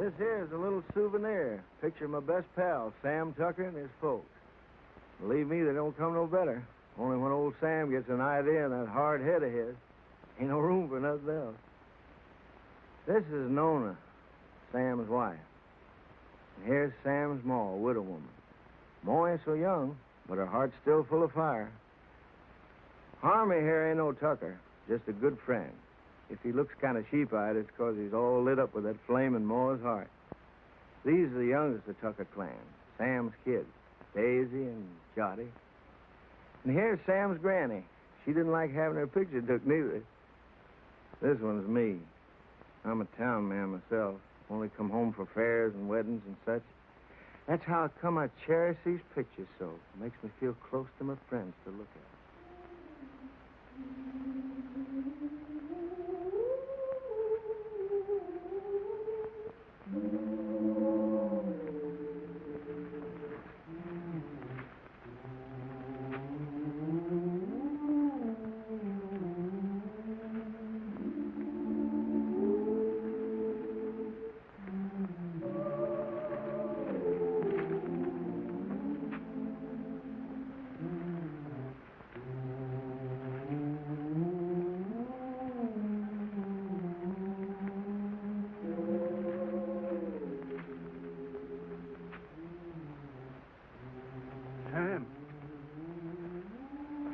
This here is a little souvenir. Picture of my best pal, Sam Tucker, and his folks. Believe me, they don't come no better. Only when old Sam gets an idea in that hard head of his, ain't no room for nothing else. This is Nona, Sam's wife. And here's Sam's ma, a widow woman. Ma ain't so young, but her heart's still full of fire. Harmy here ain't no Tucker, just a good friend. If he looks kind of sheep-eyed, it's 'cause he's all lit up with that flame in Ma's heart. These are the youngest of the Tucker clan, Sam's kids, Daisy and Jotty. And here's Sam's granny. She didn't like having her picture took neither. This one's me. I'm a town man myself. Only come home for fairs and weddings and such. That's how come I cherish these pictures so. It makes me feel close to my friends to look at.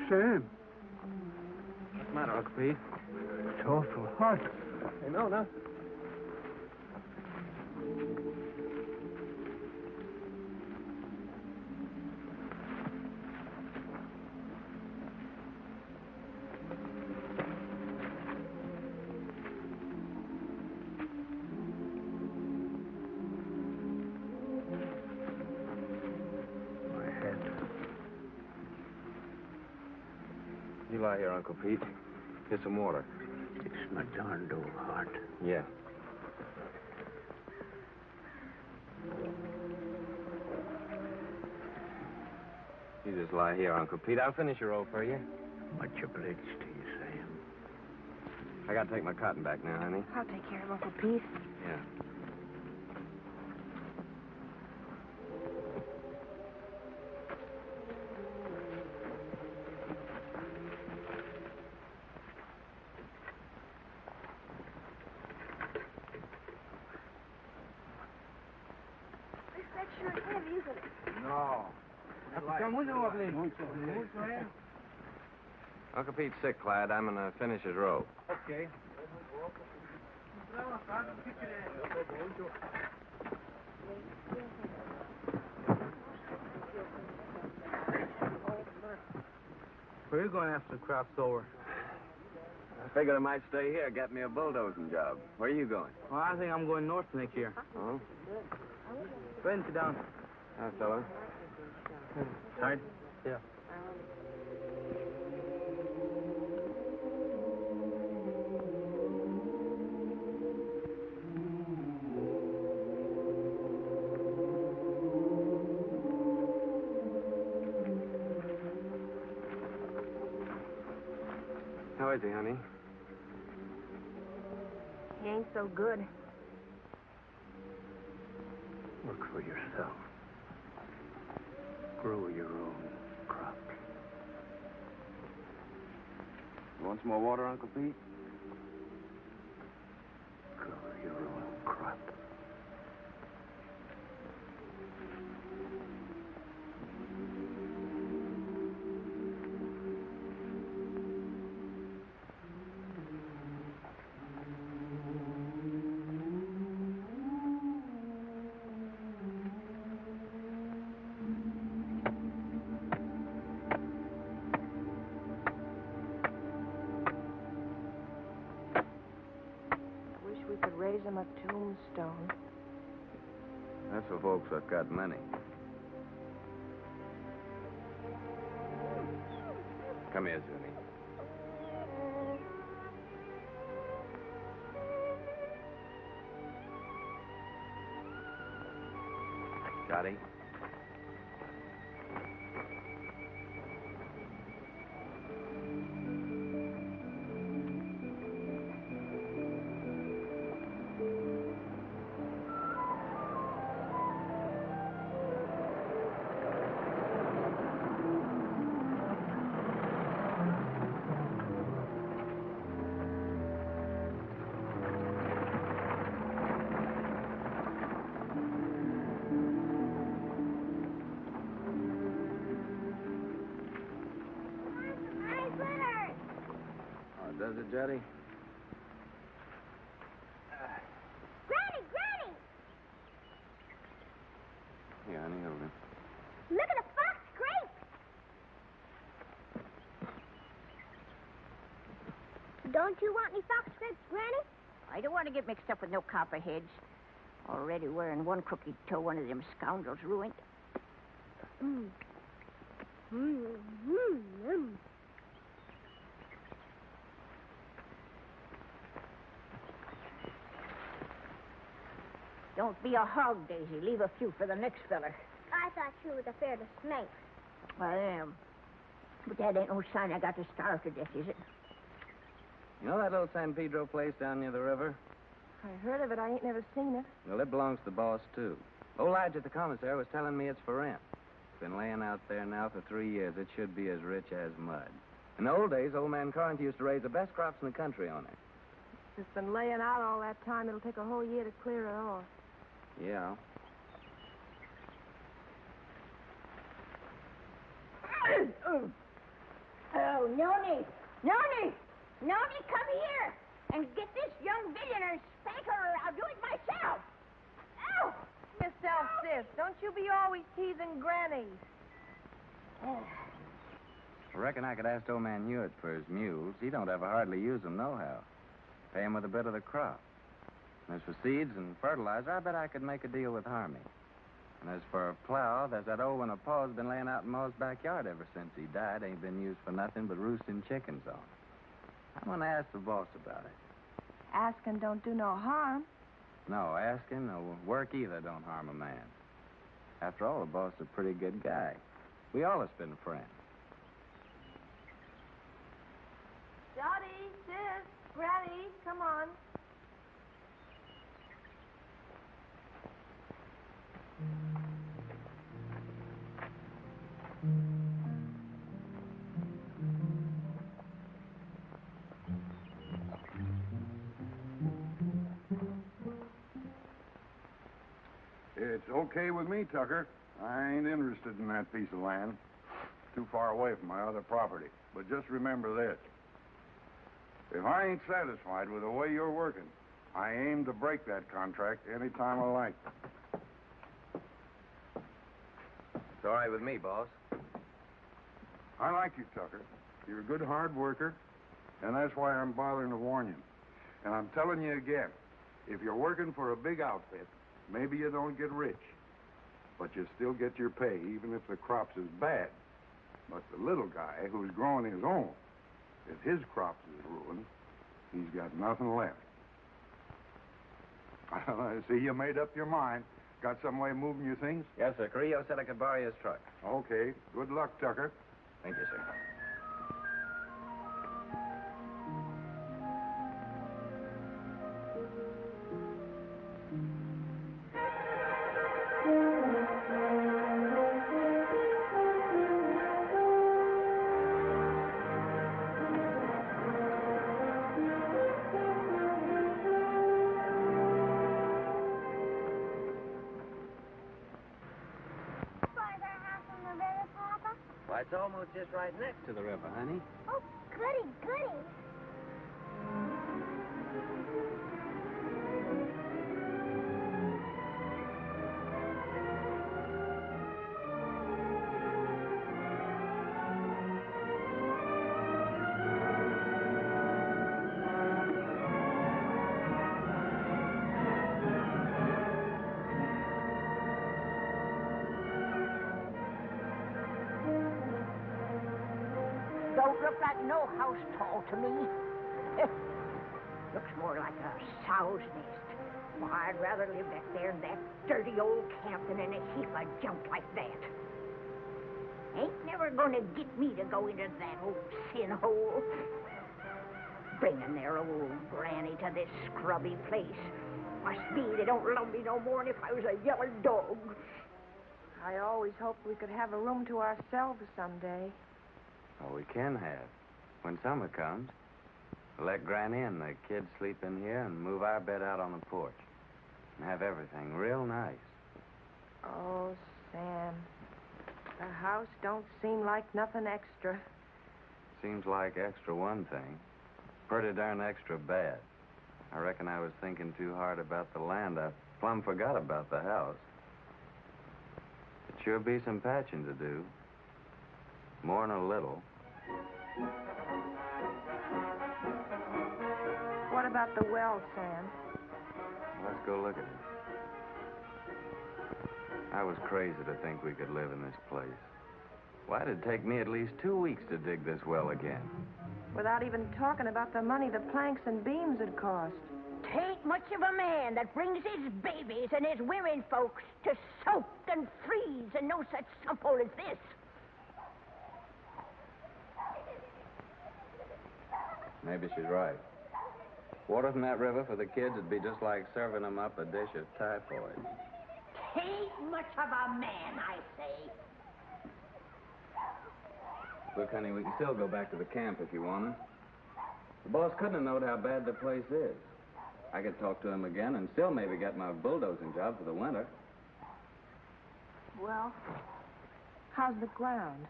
Sam. What's the matter, Uncle Pete? It's awful hot. Hey, Nona. You lie here, Uncle Pete. Get some water. It's my darned old heart. Yeah. You just lie here, Uncle Pete. I'll finish your roll for you. Much obliged to you, Sam. I gotta take my cotton back now, honey. I'll take care of Uncle Pete. Yeah. That's sure heavy, isn't it? No. Uncle Pete's sick, Clyde. I'm gonna finish his roll. Okay. Where are you going after the crop's over? I figured I might stay here, get me a bulldozing job. Where are you going? Well, I think I'm going north next year. Oh? Go ahead and sit down. Hi, fella. Tired? Yeah. How is he, honey? He ain't so good. Work for yourself. Grow your own crops. You want some more water, Uncle Pete? Grow your own crop. Wish we could raise him a tombstone. That's for folks that got money. Come here, Zuni. Johnny? Juddy. Granny, Granny! Here, honey, hold it. Look at the fox grapes! Don't you want any fox grapes, Granny? I don't want to get mixed up with no copperheads. Already wearing one crooked toe one of them scoundrels ruined. Mmm. Mmm. Mmm. Mmm. Don't be a hog, Daisy. Leave a few for the next feller. I thought you was afraid of snakes. I am. But that ain't no sign I got to starve to death, is it? You know that little San Pedro place down near the river? I heard of it. I ain't never seen it. Well, it belongs to the boss, too. Old Lige at the commissary was telling me it's for rent. It's been laying out there now for 3 years. It should be as rich as mud. In the old days, old man Corinth used to raise the best crops in the country on it. It's been laying out all that time. It'll take a whole year to clear it off. Yeah. Oh, Noni! Noni! Noni, come here and get this young villain and spank her or I'll do it myself. Ow! Yourself, sis. Don't you be always teasing Granny. I reckon I could ask old man Hewitt for his mules. He don't ever hardly use them nohow. Pay him with a bit of the crop. And as for seeds and fertilizer, I bet I could make a deal with Harmy. And as for a plow, there's that old one of Paul's been laying out in Ma's backyard ever since he died. Ain't been used for nothing but roosting chickens on. I'm going to ask the boss about it. Asking don't do no harm. No, asking or work either don't harm a man. After all, the boss is a pretty good guy. We all have been friends. Dottie, sis, Granny, come on. It's okay with me, Tucker. I ain't interested in that piece of land. Too far away from my other property. But just remember this. If I ain't satisfied with the way you're working, I aim to break that contract any time I like. It's all right with me, boss. I like you, Tucker. You're a good hard worker, and that's why I'm bothering to warn you. And I'm telling you again, if you're working for a big outfit, maybe you don't get rich, but you still get your pay, even if the crops is bad. But the little guy who's growing his own, if his crops is ruined, he's got nothing left. I see you made up your mind. Got some way of moving your things? Yes, sir. Carrillo said I could borrow his truck. Okay. Good luck, Tucker. Thank you, sir. Why, it's almost just right next to the river, honey. Oh, goody, goody. Don't look like no house tall to me. Looks more like a sow's nest. Why, I'd rather live back there in that dirty old camp than in a heap of junk like that. Ain't never gonna get me to go into that old sin hole. Bringing their old granny to this scrubby place. Must be they don't love me no more than if I was a yellow dog. I always hoped we could have a room to ourselves someday. Oh, we can have. When summer comes, we'll let Granny and the kids sleep in here and move our bed out on the porch. And have everything real nice. Oh, Sam. The house don't seem like nothing extra. Seems like extra one thing. pretty darn extra bad. I reckon I was thinking too hard about the land. I plumb forgot about the house. It'd sure be some patching to do. More'n a little. What about the well, Sam? Let's go look at it. I was crazy to think we could live in this place. Why did it take me at least 2 weeks to dig this well again? Without even talking about the money the planks and beams had cost. Tain't much of a man that brings his babies and his women folks to soak and freeze and no such simple as this. Maybe she's right. Water from that river for the kids would be just like serving them up a dish of typhoid. Tain't much of a man, I say. Look, honey, we can still go back to the camp if you want to. The boss couldn't have known how bad the place is. I could talk to him again and still maybe get my bulldozing job for the winter. Well, how's the ground?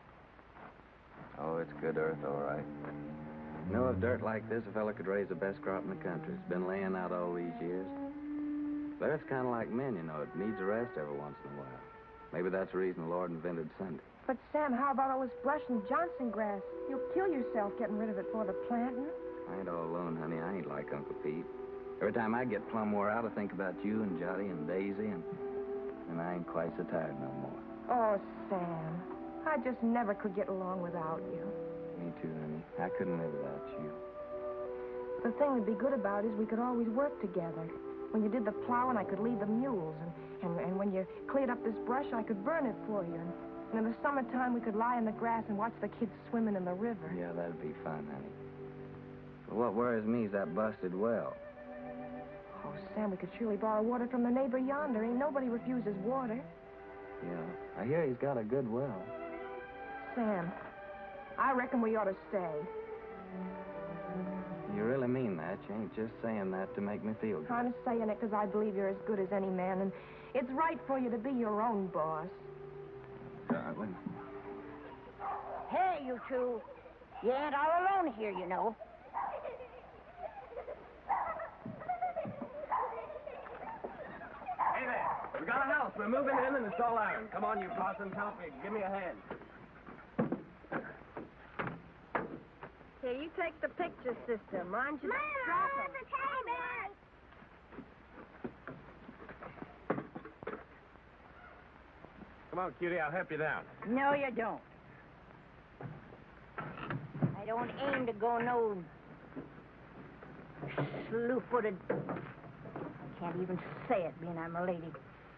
Oh, it's good earth, all right. You know, if dirt like this, a fella could raise the best crop in the country. It's been laying out all these years. But it's kind of like men, you know. It needs a rest every once in a while. Maybe that's the reason the Lord invented Sunday. But, Sam, how about all this brush and Johnson grass? You'll kill yourself getting rid of it for the planting. I ain't all alone, honey. I ain't like Uncle Pete. Every time I get plumb wore out, I think about you and Jotty and Daisy, and I ain't quite so tired no more. Oh, Sam, I just never could get along without you. Me too, honey. I couldn't live without you. The thing that'd be good about it is we could always work together. When you did the plowing, I could lead the mules, and when you cleared up this brush, I could burn it for you. And in the summertime, we could lie in the grass and watch the kids swimming in the river. Yeah, that'd be fun, honey. But what worries me is that busted well. Oh, Sam, we could surely borrow water from the neighbor yonder. Ain't nobody refuses water. Yeah, I hear he's got a good well. Sam, I reckon we ought to stay. You really mean that? You ain't just saying that to make me feel good. I'm saying it because I believe you're as good as any man, and it's right for you to be your own boss. Darling. Hey, you two. You ain't all alone here, you know. Hey there. We got a house. We're moving in and it's all ours. Come on, you Parsons. Help me. Give me a hand. Here, you take the picture, sister. Mind you don't drop 'em. Come on, cutie. I'll help you down. No, you don't. I don't aim to go no slew-footed. I can't even say it, being I'm a lady.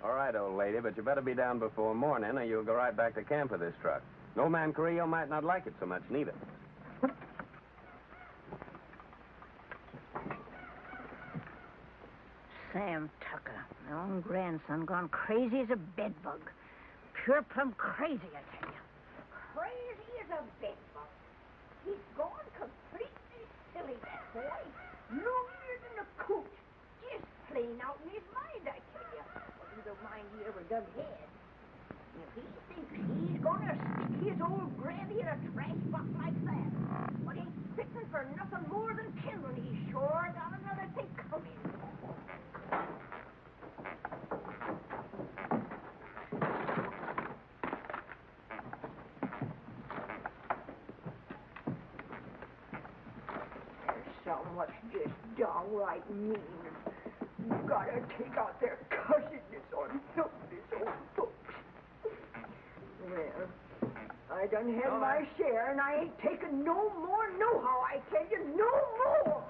All right, old lady, but you better be down before morning or you'll go right back to camp with this truck. No man Carrillo might not like it so much, neither. Sam Tucker, my own grandson, gone crazy as a bedbug. Pure plumb crazy, I tell you. Crazy as a bedbug. He's gone completely silly, that boy. Longer than a coot. Just plain out in his mind, I tell you. Whatever the mind he ever done had. If he thinks he's gonna stick his old granny in a trash box like that, but he's fitting for nothing more than kindling. He's sure got another thing coming. Something what's just downright mean. You gotta take out their cussedness on helpless old folks. Well, I done had my share, and I ain't taking no more nohow, I tell you, no more!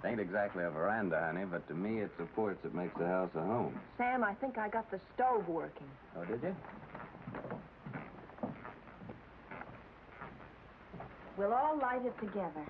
It ain't exactly a veranda, honey, but to me it's the porch that makes the house a home. Sam, I think I got the stove working. Oh, did you? We'll all light it together.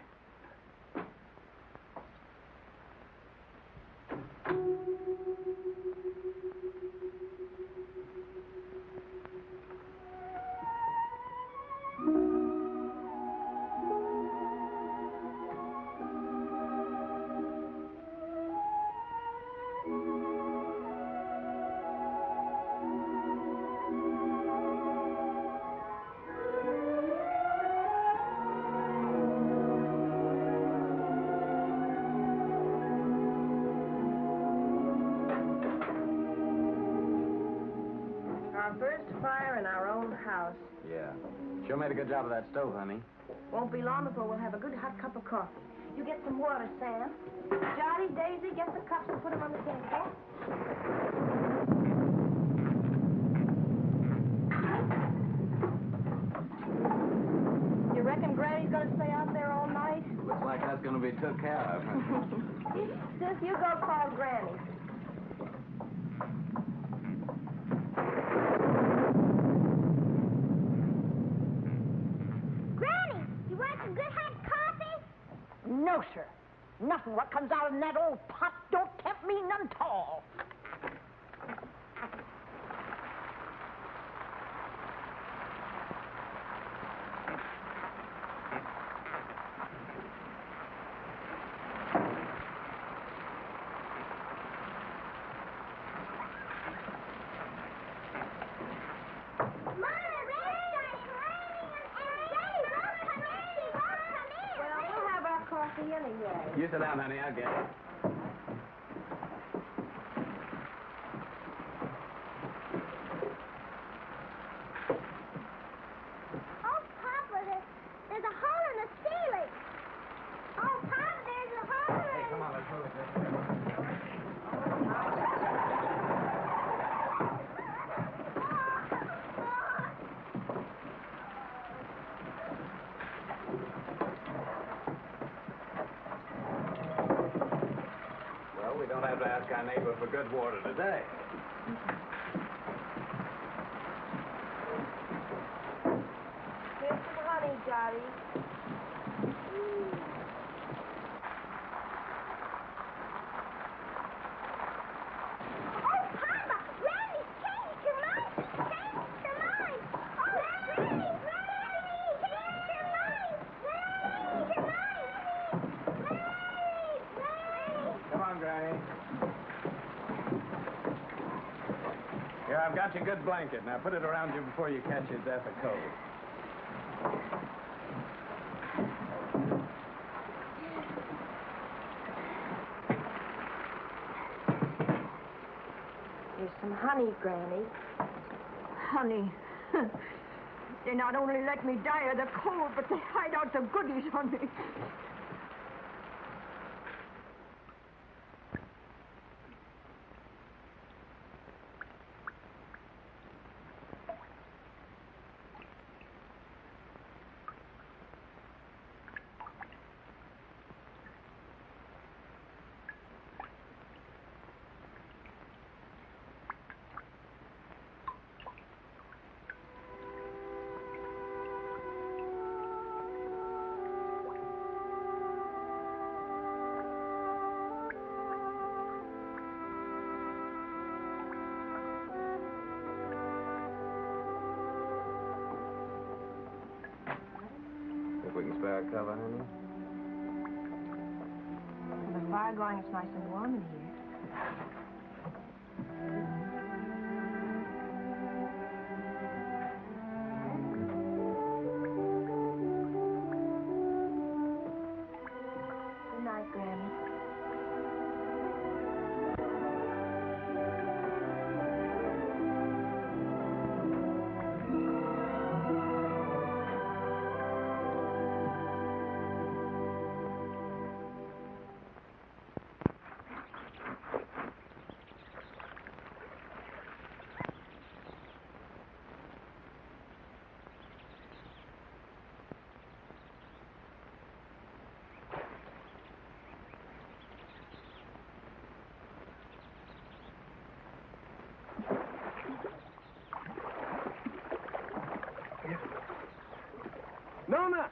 Our first fire in our own house. Yeah. Sure made a good job of that stove, honey. Won't be long before we'll have a good hot cup of coffee. You get some water, Sam. Jolly, Daisy, get the cups and put them on the table. You reckon Granny's gonna stay out there all night? Looks like that's gonna be took care of. Sis, you go call Granny. Granny, you want some good hot coffee? No, sir. Nothing what comes out in that old pot don't tempt me none at all. Well, we'll have our coffee anyway. You sit down, honey. I'll get it. Oh, Papa, there's a hole in the ceiling. Oh, Papa, there's a hole in Hey, come on, let's move it. Well, we don't have to ask our neighbor for good water today. Here's some honey, Jolly. Oh, Papa, Granny's changed her mind. Changed her mind. Oh, Granny, changed her mind. Changed her mind. Come on, Granny. Here, I've got you a good blanket. Now put it around you before you catch your death of cold. Here's some honey, Granny. Honey, they not only let me die of the cold, but they hide out the goodies on me. Think we can spare a cover, honey? With the fire going, it's nice and warm in here. Good night, Granny. Nona!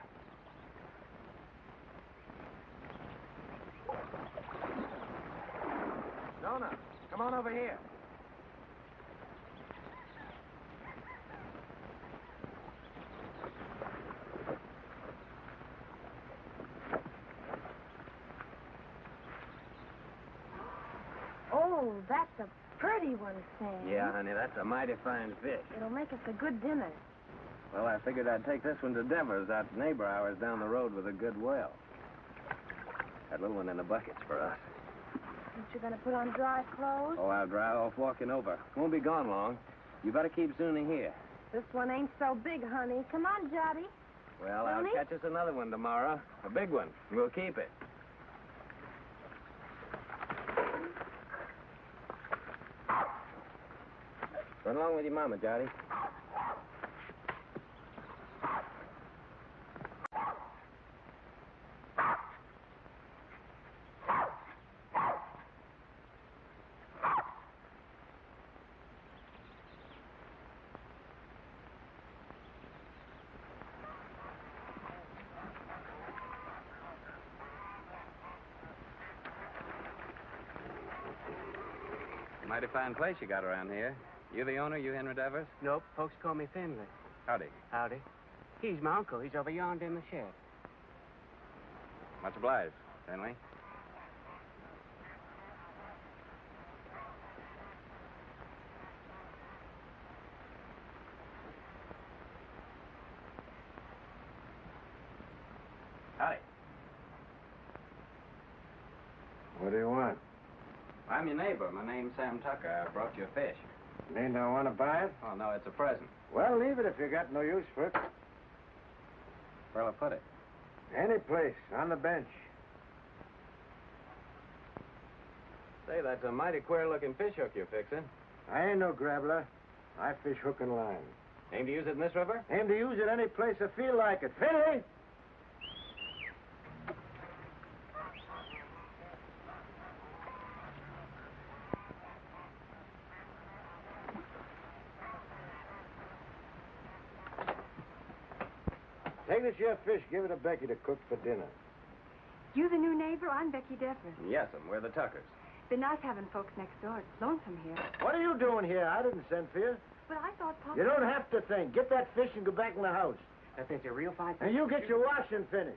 Nona, come on over here. Oh, that's a pretty one, Sam. Yeah, honey, that's a mighty fine fish. It'll make us a good dinner. Well, I figured I'd take this one to Denver's, that neighbor of ours down the road with a good well. That little one in the bucket's for us. Aren't you going to put on dry clothes? Oh, I'll dry off walking over. Won't be gone long. You better keep Zuni here. This one ain't so big, honey. Come on, Jotty. Well, Zuni? I'll catch us another one tomorrow. A big one. We'll keep it. Run along with your mama, Jotty. Mighty fine place you got around here. You the owner, you Henry Devers? Nope, folks call me Finley. Howdy. Howdy. He's my uncle. He's over yonder in the shed. Much obliged, Finley. Howdy. What do you want? I'm your neighbor. My name's Sam Tucker. I brought you a fish. Mean I want to buy it? Oh, no, it's a present. Well, leave it if you got no use for it. Where'll I put it? Any place, on the bench. Say, that's a mighty queer-looking fish hook you're fixing. I ain't no grabbler. I fish hook and line. Aim to use it in this river? Aim to use it any place I feel like it. Finley! Take this here fish, give it to Becky to cook for dinner. You the new neighbor? I'm Becky Devers. Yes'm, we're the Tuckers. Been nice having folks next door. It's lonesome here. What are you doing here? I didn't send for you. But I thought Papa... You don't have to think. Get that fish and go back in the house. That's a real fine And you get your washing finished.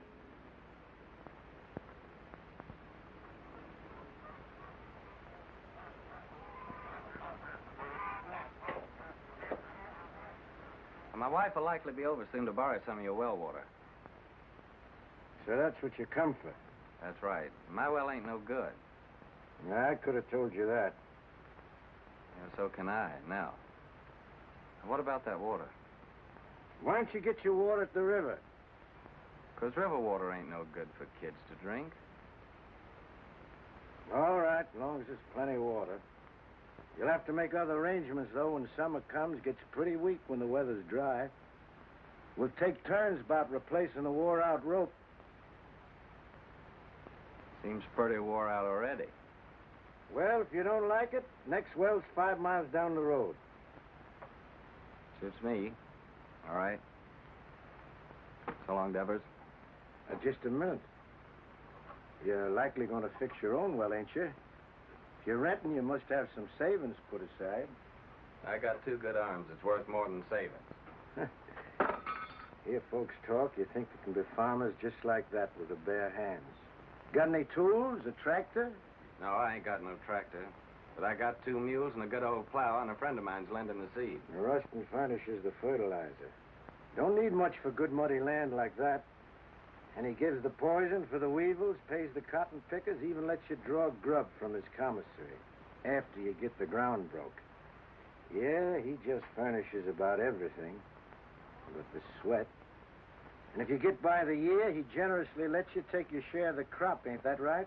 My wife will likely be over soon to borrow some of your well water. So that's what you come for. That's right. My well ain't no good. Yeah, I could have told you that. Yeah, so can I, now. What about that water? Why don't you get your water at the river? 'Cause river water ain't no good for kids to drink. All right, as long as there's plenty of water. You'll have to make other arrangements, though, when summer comes. Gets pretty weak when the weather's dry. We'll take turns about replacing the wore-out rope. Seems pretty wore out already. Well, if you don't like it, next well's 5 miles down the road. Suits me. All right. So long, Devers. Just a minute. You're likely going to fix your own well, ain't you? If you're renting, you must have some savings put aside. I got 2 good arms. It's worth more than savings. Hear folks talk, you think they can be farmers just like that with their bare hands. Got any tools, a tractor? No, I ain't got no tractor. But I got 2 mules and a good old plow, and a friend of mine's lending the seed. Rustin furnishes the fertilizer. Don't need much for good muddy land like that. And he gives the poison for the weevils, pays the cotton pickers, even lets you draw grub from his commissary after you get the ground broke. Yeah, he just furnishes about everything but the sweat. And if you get by the year, he generously lets you take your share of the crop, ain't that right?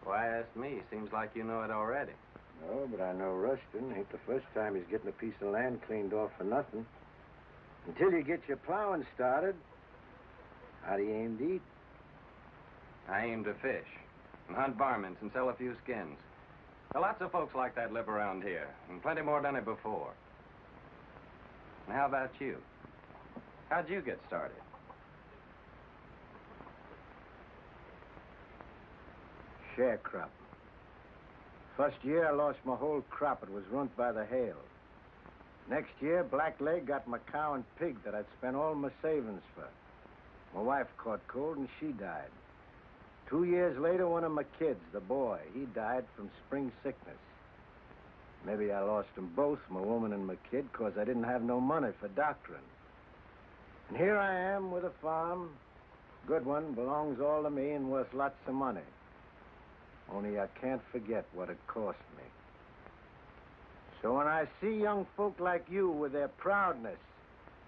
Why ask me? Seems like you know it already. No, but I know Rustin. Ain't the first time he's getting a piece of land cleaned off for nothing. Until you get your plowing started, how do you aim to eat? I aim to fish and hunt varmints and sell a few skins. There are lots of folks like that live around here, and plenty more done it before. And how about you? How'd you get started? Sharecropping. First year, I lost my whole crop. It was ruined by the hail. Next year, Blackleg got my cow and pig that I'd spent all my savings for. My wife caught cold and she died. 2 years later, one of my kids, the boy, he died from spring sickness. Maybe I lost them both, my woman and my kid, 'cause I didn't have no money for doctoring. And here I am with a farm. Good one, belongs all to me and worth lots of money. Only I can't forget what it cost me. So when I see young folk like you with their proudness,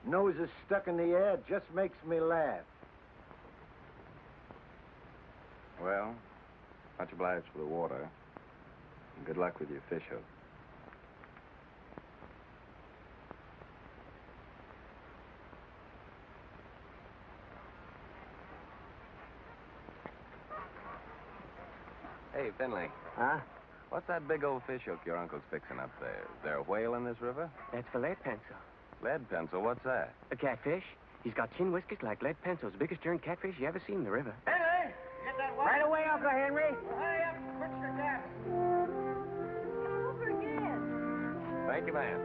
noses stuck in the air, it just makes me laugh. Well, much obliged for the water. And good luck with your fish hook. Hey, Finley. Huh? What's that big old fish hook your uncle's fixing up there? Is there a whale in this river? That's for lead pencil. Lead pencil? What's that? A catfish. He's got chin whiskers like lead pencils. Biggest darn catfish you ever seen in the river. Henry! Get that water. Right away, Uncle Henry. Hurry up. Fix your gas. Over again. Thank you, man.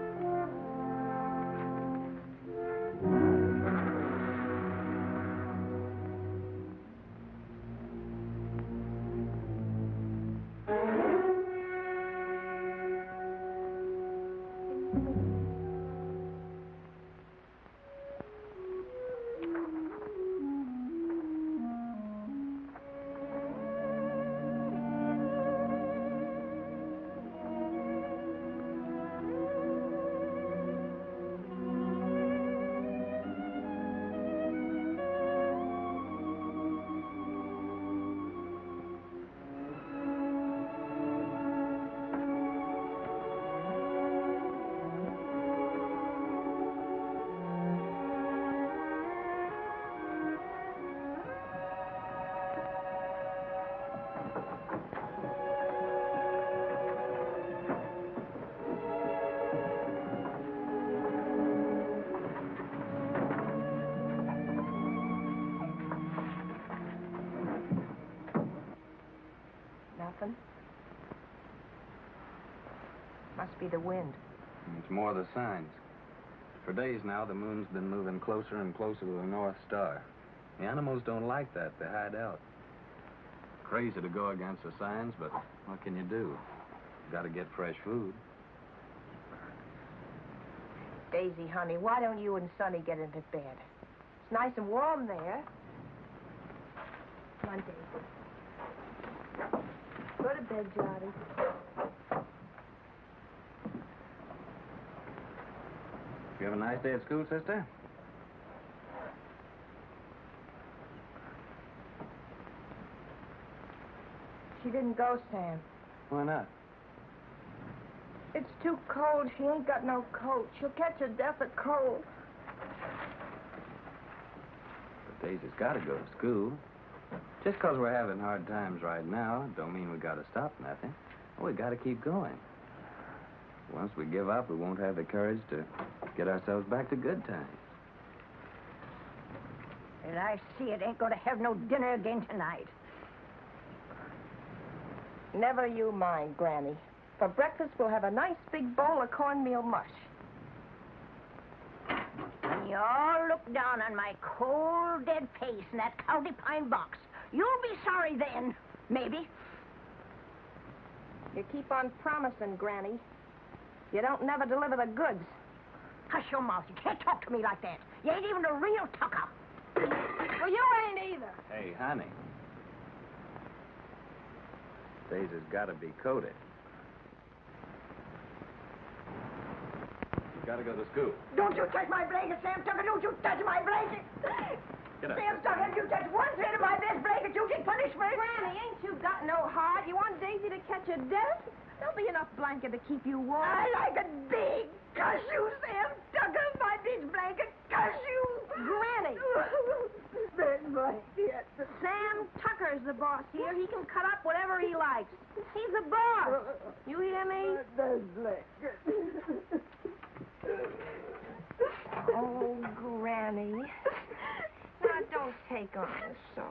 Nothing. Must be the wind. It's more the signs. For days now, the moon's been moving closer and closer to the North Star. The animals don't like that. They hide out. Crazy to go against the signs, but what can you do? You gotta get fresh food. Daisy, honey, why don't you and Sonny get into bed? It's nice and warm there. Come on, Daisy. Go to bed, Johnny. You have a nice day at school, sister? She didn't go, Sam. Why not? It's too cold. She ain't got no coat. She'll catch her death of cold. But Daisy's gotta go to school. Just 'cause we're having hard times right now, don't mean we gotta stop nothing. We gotta keep going. Once we give up, we won't have the courage to get ourselves back to good times. And I see it ain't going to have no dinner again tonight. Never you mind, Granny. For breakfast, we'll have a nice big bowl of cornmeal mush. When you all look down on my cold, dead face in that county pine box, you'll be sorry then, maybe. You keep on promising, Granny. You don't never deliver the goods. Hush your mouth. You can't talk to me like that. You ain't even a real tucker. Well, you ain't either. Hey, honey. Daisy's gotta be coated. You gotta go to school. Don't you touch my blanket, Sam Tucker. Don't you touch my blanket. Get up. Sam Tucker, if you touch one thread of my best blanket, you get punishment. Granny, ain't you got no heart? You want Daisy to catch a death? There'll be enough blanket to keep you warm. I like it big. Cuss you, Sam Tucker. My big blanket. Cuss you. Granny. Big blanket. Sam Tucker's the boss here. He can cut up whatever he likes. He's the boss. You hear me? Big blanket. Oh, Granny. Now, don't take on so.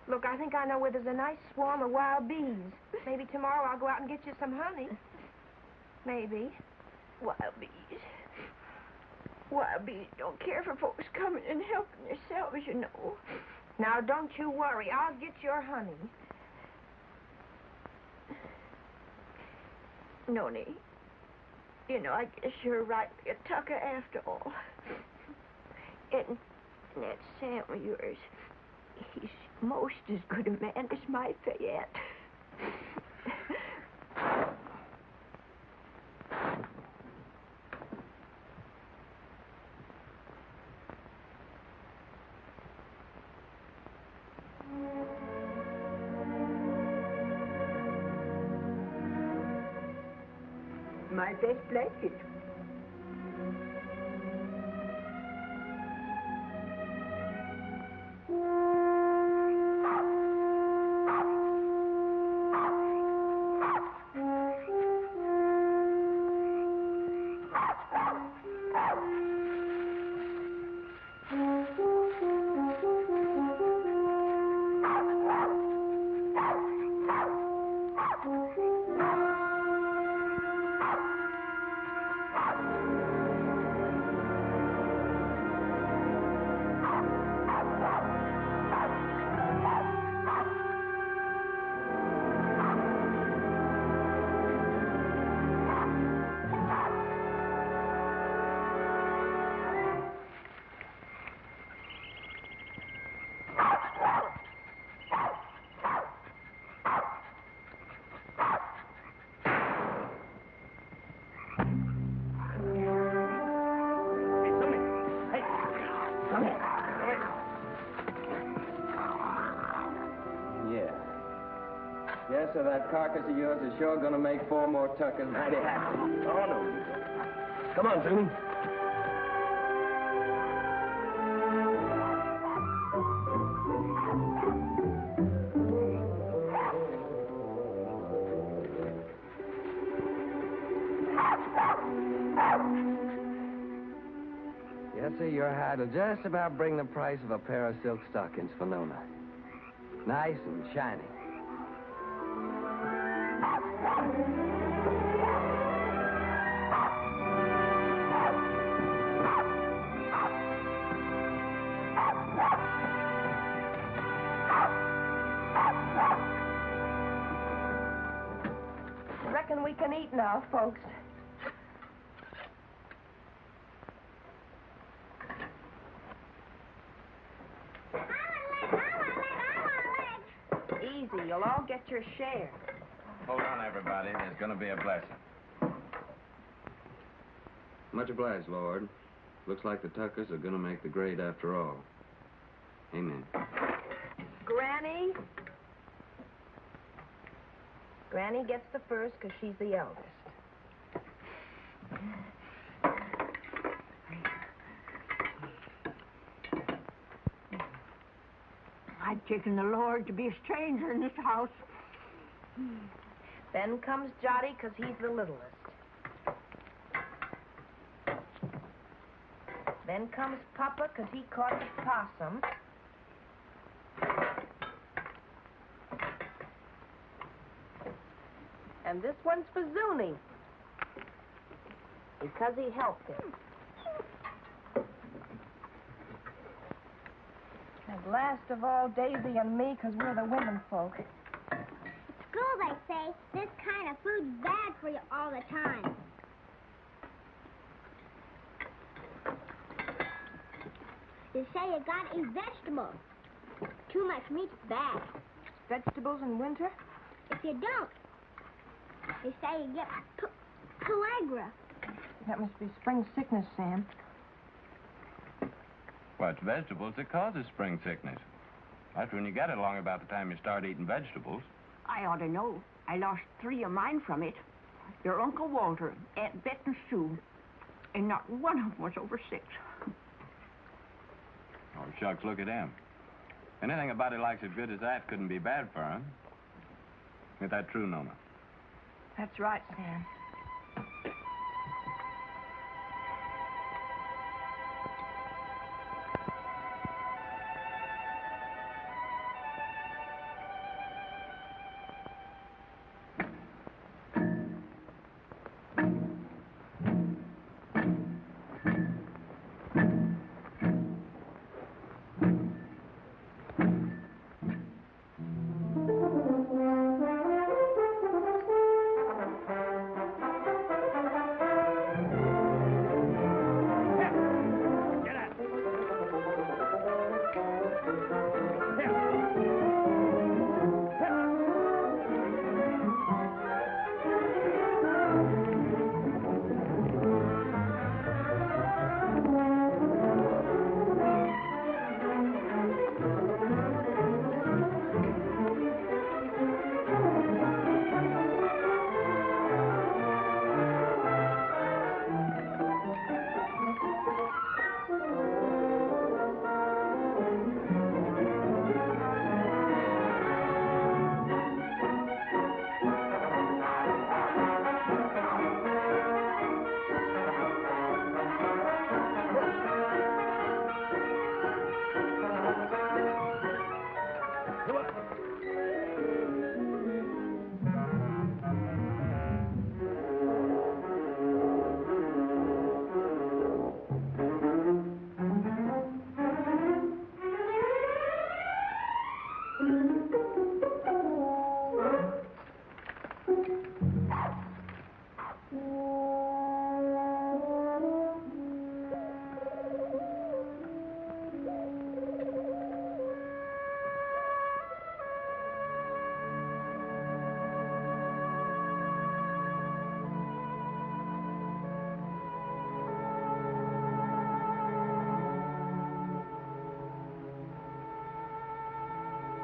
Look, I think I know where there's a nice swarm of wild bees. Maybe tomorrow I'll go out and get you some honey. Maybe. Wild bees. Wild bees don't care for folks coming and helping themselves, you know. Now, don't you worry. I'll get your honey. Noni, you know, I guess you're right, a Tucker after all. And that Sam of yours, he's most as good a man as my Fayette. My best blanket. Yes, so that carcass of yours is sure gonna make 4 more tuckers mighty happy. Oh, no. Come on, Jimmy. Yes, sir, your hide will just about bring the price of a pair of silk stockings for Nona. Nice and shiny. Reckon we can eat now, folks. Easy, you'll all get your share. Hold on, everybody. There's going to be a blessing. Much obliged, Lord. Looks like the Tuckers are going to make the grade after all. Amen. Granny? Granny gets the first because she's the eldest. I've taken the Lord to be a stranger in this house. Then comes Jotty because he's the littlest. Then comes Papa because he caught the possum. And this one's for Zuni because he helped him. And last of all, Daisy and me because we're the women folk. At school, they say this kind of food's bad for you all the time. They say you gotta eat vegetables. Too much meat's bad. Vegetables in winter? If you don't, they say you get pellagra. That must be spring sickness, Sam. Well, it's vegetables that causes spring sickness. That's when you get it along about the time you start eating vegetables. I ought to know. I lost 3 of mine from it. Your Uncle Walter, Aunt Bet and Sue. And not one of them was over 6. Oh, shucks, look at him. Anything a body likes as good as that couldn't be bad for him. Ain't that true, Nona? That's right, Sam.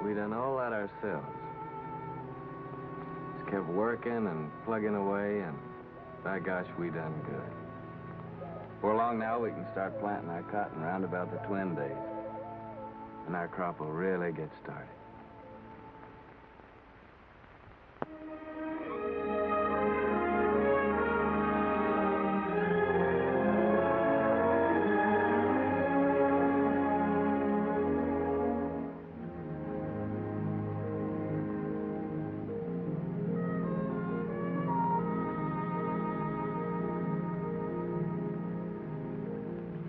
we done all that ourselves. Just kept working and plugging away, and by gosh, we done good. Before long now, we can start planting our cotton round about the twin days. And our crop will really get started.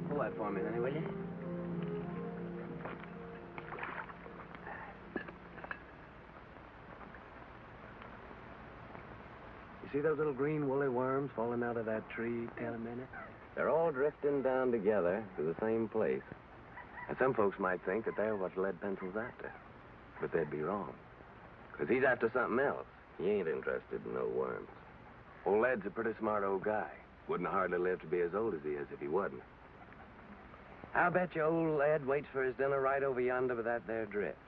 Pull that for me, honey, will you? You see those little green woolly worms falling out of that tree, Taylor Minute? They're all drifting down together to the same place. And some folks might think that they're what Lead Pencil's after. But they'd be wrong. Because he's after something else. He ain't interested in no worms. Old Lead's a pretty smart old guy. Wouldn't hardly live to be as old as he is if he wasn't. I'll bet you old Lead waits for his dinner right over yonder with that there drift.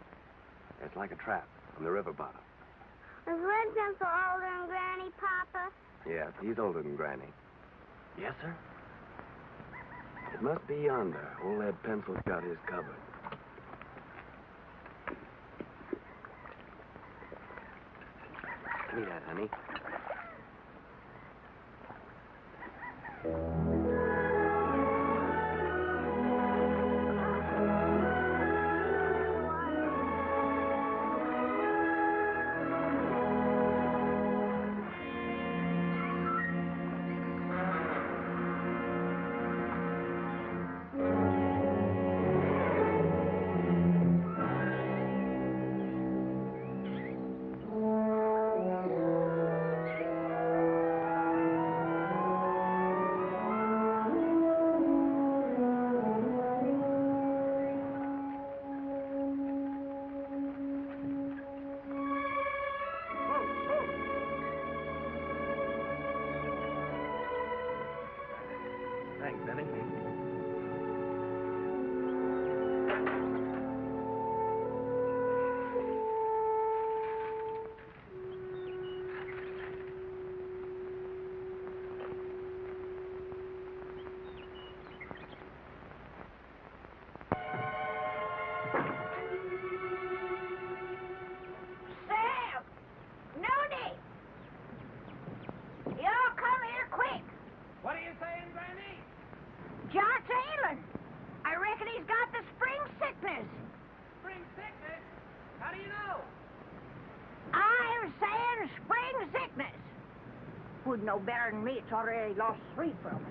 It's like a trap on the river bottom. Is Lead Pencil older than Granny, Papa? Yeah, he's older than Granny. Yes, sir? It must be yonder. Old Lead Pencil's got his covered. Give me that, honey. Thanks, Benny. Sam! Nooney! Y'all come here quick. What are you saying, Granny? John's ailing. I reckon he's got the spring sickness. Spring sickness? How do you know? I'm saying spring sickness. Would know better than me. It's already lost 3 from it.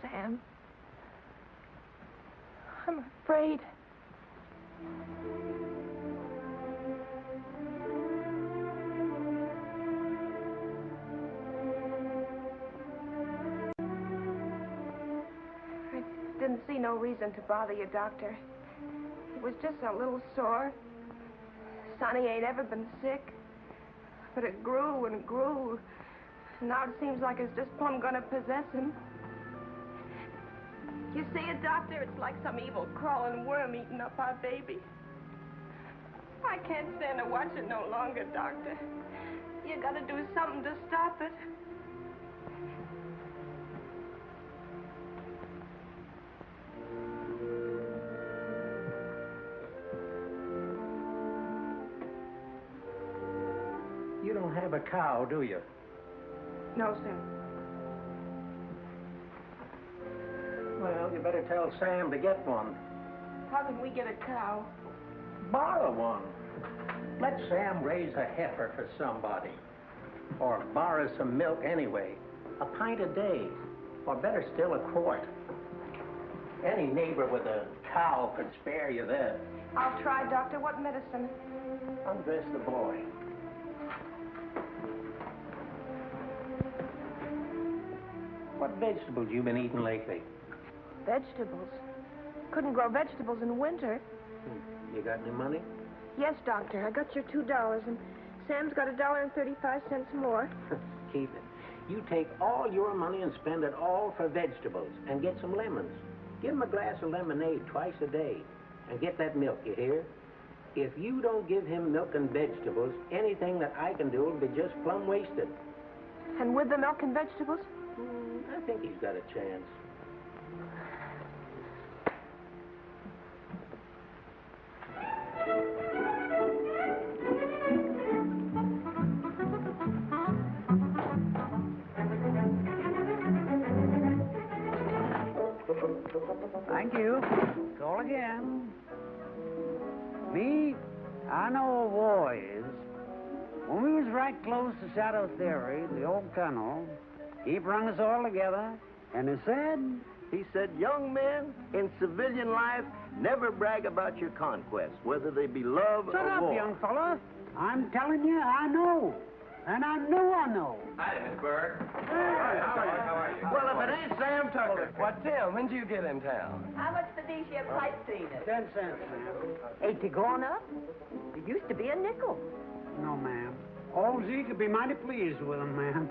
Sam. I'm afraid. I didn't see no reason to bother you, Doctor. It was just a little sore. Sonny ain't ever been sick. But it grew and grew. Now it seems like it's just plumb gonna possess him. You see it, Doctor? It's like some evil crawling worm eating up our baby. I can't stand to watch it no longer, Doctor. You gotta do something to stop it. You don't have a cow, do you? No, sir. Well, you better tell Sam to get one. How can we get a cow? Borrow one. Let Sam raise a heifer for somebody. Or borrow some milk anyway. A pint a day. Or better still, a quart. Any neighbor with a cow could spare you that. I'll try, Doctor. What medicine? Undress the boy. What vegetables you been eating lately? Vegetables. Couldn't grow vegetables in winter. You got any money? Yes, Doctor. I got your $2, and Sam's got $1.35 more. Keep it. You take all your money and spend it all for vegetables and get some lemons. Give him a glass of lemonade twice a day. And get that milk, you hear? If you don't give him milk and vegetables, anything that I can do will be just plumb wasted. And with the milk and vegetables? I think he's got a chance. Thank you. Call again. Me, I know a war is. When we was right close to Shadow Theory, the old colonel, he brung us all together, and he said, young men in civilian life never brag about your conquests, whether they be love Shut or up, war. young fella. I'm telling you, I know. And I know. Hi, Miss Burke. Hey, How are you? Well, if it ain't Sam Tucker. What, Tim? When did you get in town? How much for these here pipe cleaners? 10 cents, ma'am. Ain't they gone up? It used to be a nickel. No, ma'am. Old Z could be mighty pleased with them, ma'am.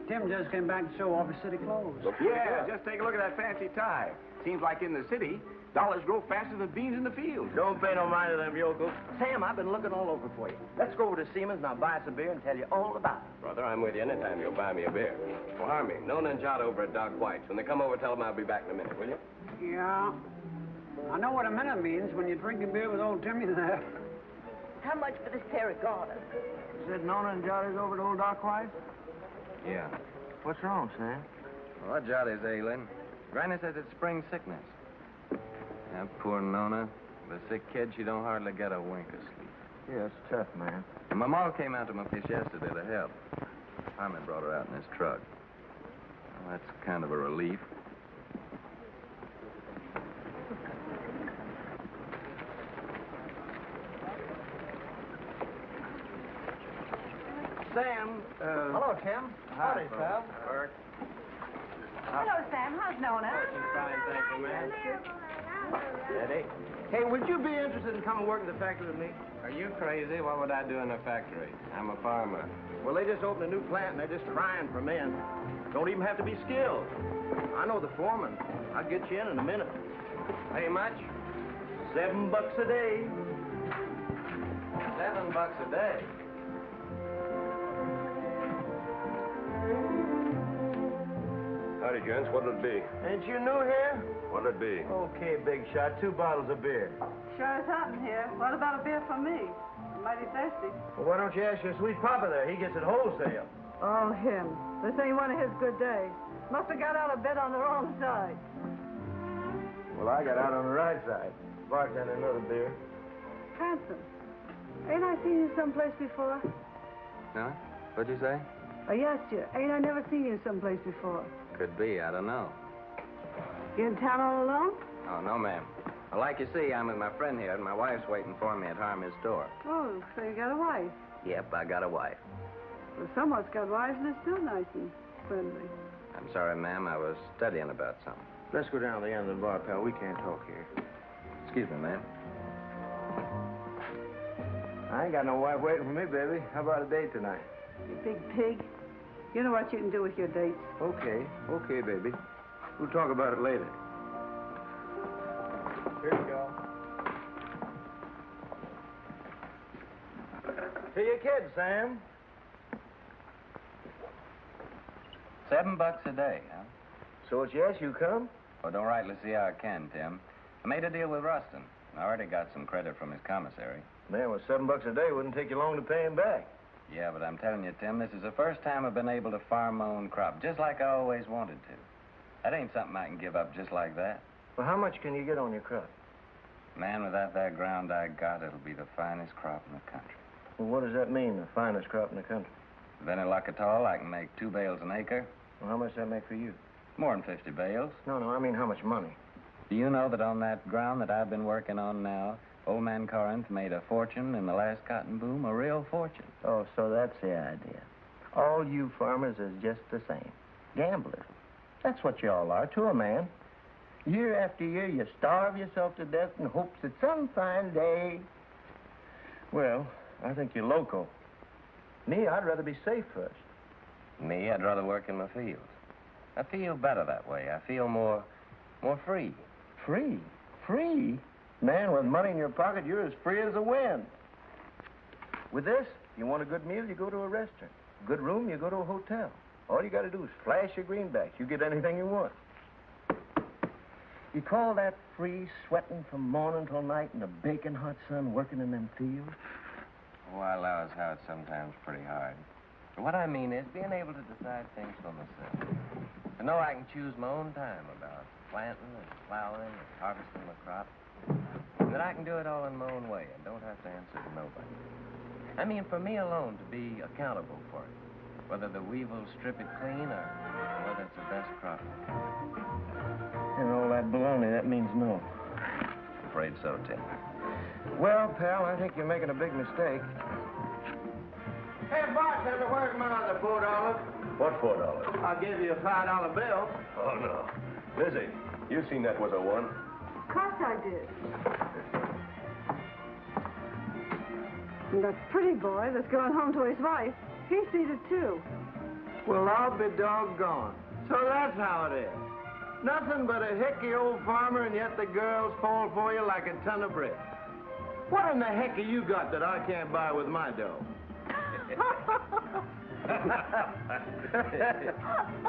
Tim just came back to show off his city clothes. Yeah, just take a look at that fancy tie. Seems like in the city, dollars grow faster than beans in the field. Don't pay no mind to them yokels. Sam, I've been looking all over for you. Let's go over to Seaman's and I'll buy us a beer and tell you all about it. Brother, I'm with you anytime you'll buy me a beer. Well, Harmy, Nona and Jot over at Doc White's. When they come over, tell them I'll be back in a minute, will you? Yeah. I know what a minute means when you're drinking beer with old Timmy there. How much for this pair of garters? Said Nona and Johnny's over to old Doc White? Yeah. What's wrong, Sam? Well, Johnny's ailing. Granny says it's spring sickness. That poor Nona. The sick kid, she don't hardly get a wink of sleep. Yeah, it's tough, man. And my ma came out to my place yesterday to help. Harmon brought her out in his truck. Well, that's kind of a relief. Sam, Hello, Tim. Howdy, pal. Burke. Hello, Sam. How's Nona? She's fine, thank you, ma'am. Eddie. Hey, would you be interested in coming work in the factory with me? Are you crazy? What would I do in a factory? I'm a farmer. Well, they just opened a new plant, and they're just crying for men. Don't even have to be skilled. I know the foreman. I'll get you in a minute. Pay much? $7 a day. $7 a day. Howdy, gents. What'll it be? Ain't you new here? What'll it be? Okay, big shot. 2 bottles of beer. Sure is hot in here. What about a beer for me? I'm mighty thirsty. Well, why don't you ask your sweet papa there? He gets it wholesale. Oh, him. This ain't one of his good days. Must have got out of bed on the wrong side. Well, I got out on the right side. Bartender, another beer. Handsome. Ain't I seen you someplace before? Huh? What'd you say? I asked you. Ain't I never seen you someplace before? Could be. I don't know. You in town all alone? Oh, no, ma'am. Well, like you see, I'm with my friend here, and my wife's waiting for me at Harmy's store. Oh, so you got a wife. Yep, I got a wife. Well, someone's got wives and they're still nice and friendly. I'm sorry, ma'am. I was studying about something. Let's go down to the end of the bar, pal. We can't talk here. Excuse me, ma'am. I ain't got no wife waiting for me, baby. How about a date tonight? You big pig. You know what you can do with your dates. Okay, baby. We'll talk about it later. Here you go. To your kids, Sam. $7 a day, huh? So it's yes, you come? Well, don't rightly see how I can, Tim. I made a deal with Rustin. I already got some credit from his commissary. Man, with $7 a day, wouldn't take you long to pay him back. Yeah, but I'm telling you, Tim, this is the first time I've been able to farm my own crop, just like I always wanted to. That ain't something I can give up just like that. Well, how much can you get on your crop? Man, without that ground I got, it'll be the finest crop in the country. Well, what does that mean, the finest crop in the country? With any luck at all, I can make 2 bales an acre. Well, how much does that make for you? More than 50 bales. No, I mean how much money? Do you know that on that ground that I've been working on now, old man Corinth made a fortune in the last cotton boom, a real fortune. Oh, so that's the idea. All you farmers is just the same. Gamblers. That's what you all are to a man. Year after year, you starve yourself to death in hopes that some fine day... Well, I think you're loco. Me, I'd rather be safe first. Me, I'd rather work in my fields. I feel better that way. I feel more free. Free? Free? Man, with money in your pocket, you're as free as the wind. With this, if you want a good meal, you go to a restaurant. Good room, you go to a hotel. All you got to do is flash your greenbacks. You get anything you want. You call that free, sweating from morning till night in the baking hot sun, working in them fields? Oh, I allow as how it's sometimes pretty hard. But what I mean is being able to decide things for myself. To know I can choose my own time about planting and plowing and harvesting my crop. And that I can do it all in my own way and don't have to answer to nobody. I mean, for me alone to be accountable for it. Whether the weevils strip it clean or whether it's the best crop. And all that baloney, that means no. Afraid so, Tim. Well, pal, I think you're making a big mistake. Hey, bartender, where's my other $4? What $4? I'll give you a $5 bill. Oh, no. Lizzie, you seen that was a one? Of course I did. And that pretty boy that's going home to his wife, he sees it too. Well, I'll be doggone. So that's how it is. Nothing but a hickey old farmer, and yet the girls fall for you like a ton of bricks. What in the heck have you got that I can't buy with my dough?